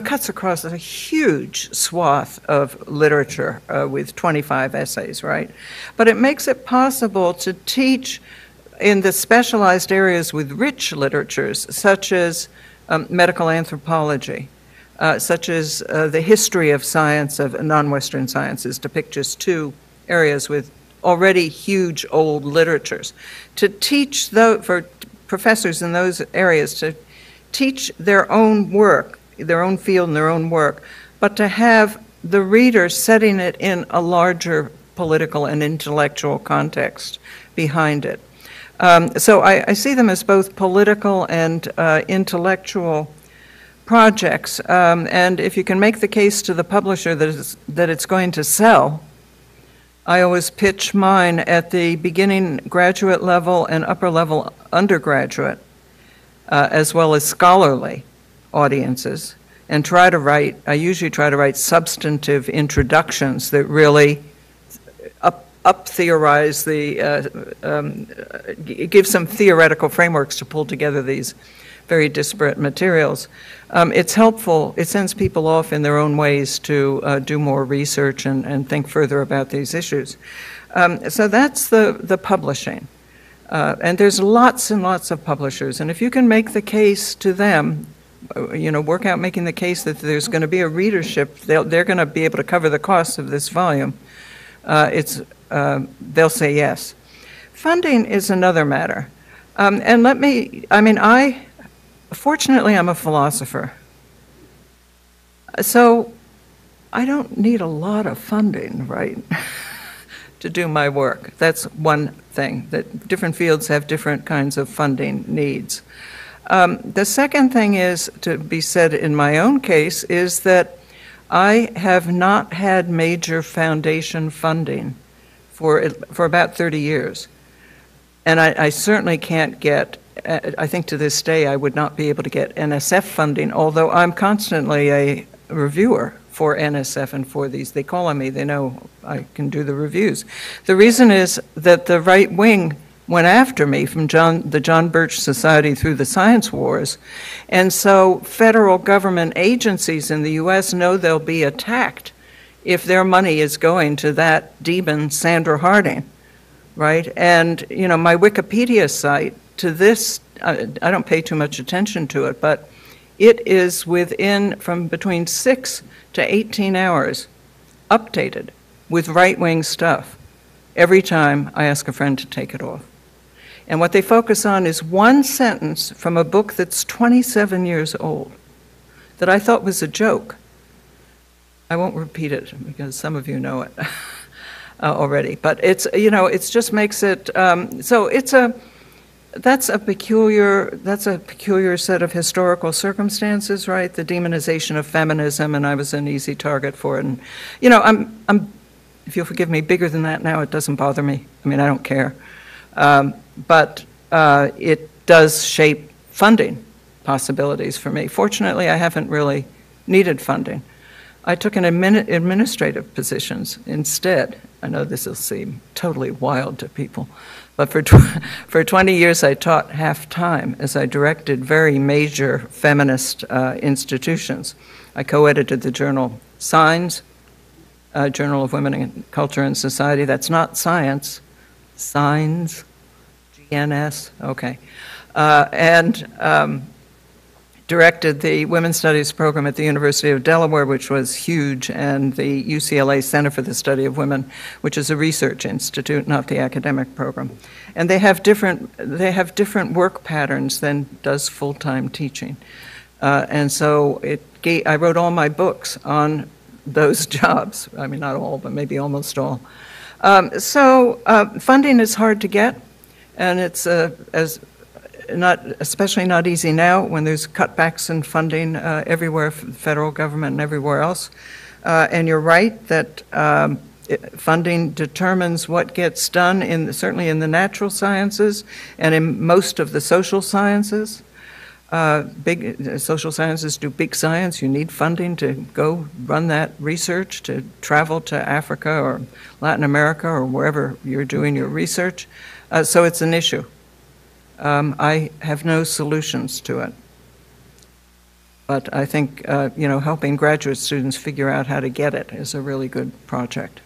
cuts across a huge swath of literature with 25 essays, right? But it makes it possible to teach in the specialized areas with rich literatures, such as medical anthropology, such as the history of science, of non-Western sciences, to pick just 2 areas with already huge old literatures. To teach, for professors in those areas, to teach their own work, their own field and their own work, but to have the reader setting it in a larger political and intellectual context behind it. So I see them as both political and intellectual projects, and if you can make the case to the publisher that it's going to sell, I always pitch mine at the beginning graduate level and upper level undergraduate, as well as scholarly audiences, and I usually try to write substantive introductions that really up-theorize give some theoretical frameworks to pull together these very disparate materials. It's helpful. It sends people off in their own ways to do more research and think further about these issues. So that's the publishing. And there's lots and lots of publishers. And if you can make the case to them, work out making the case that there's going to be a readership, they're going to be able to cover the costs of this volume, they'll say yes. Funding is another matter. Fortunately, I'm a philosopher. So I don't need a lot of funding, right, to do my work. That's one thing, that different fields have different kinds of funding needs. The second thing is, to be said in my own case, is that I have not had major foundation funding for about 30 years. And I certainly can't get, I think to this day I would not be able to get NSF funding, although I'm constantly a reviewer for NSF and for these. They call on me, they know I can do the reviews. The reason is that the right wing went after me from the John Birch Society through the Science Wars. And so federal government agencies in the US know they'll be attacked if their money is going to that demon, Sandra Harding, right? And, my Wikipedia site, to this, I don't pay too much attention to it, but it is from between 6 to 18 hours updated with right-wing stuff every time I ask a friend to take it off. And what they focus on is one sentence from a book that's 27 years old that I thought was a joke. I won't repeat it because some of you know it already, but it's, it just makes it, that's a peculiar set of historical circumstances, right? The demonization of feminism, and I was an easy target for it. And, I'm, if you'll forgive me, bigger than that now. It doesn't bother me. I mean, I don't care. But it does shape funding possibilities for me. Fortunately, I haven't really needed funding. I took an administrative positions instead. I know this will seem totally wild to people, but for 20 years I taught half-time as I directed very major feminist institutions. I co-edited the journal Signs, Journal of Women in Culture and Society. That's not science. Signs, GNS, okay. And directed the Women's Studies program at the University of Delaware, which was huge, and the UCLA Center for the Study of Women, which is a research institute, not the academic program. And they have different work patterns than does full-time teaching. And so I wrote all my books on those jobs. I mean, not all, but maybe almost all. Funding is hard to get, and it's especially not easy now when there's cutbacks in funding everywhere, federal government and everywhere else. And you're right that funding determines what gets done certainly in the natural sciences and in most of the social sciences. Social sciences do big science. You need funding to go run that research, to travel to Africa or Latin America or wherever you're doing your research. So it's an issue. I have no solutions to it. But I think, helping graduate students figure out how to get it is a really good project.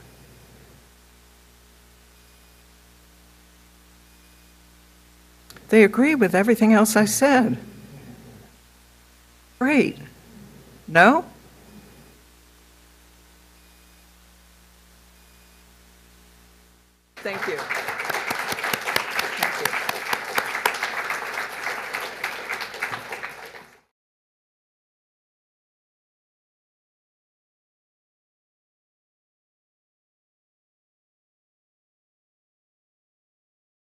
They agree with everything else I said. Great. No? Thank you.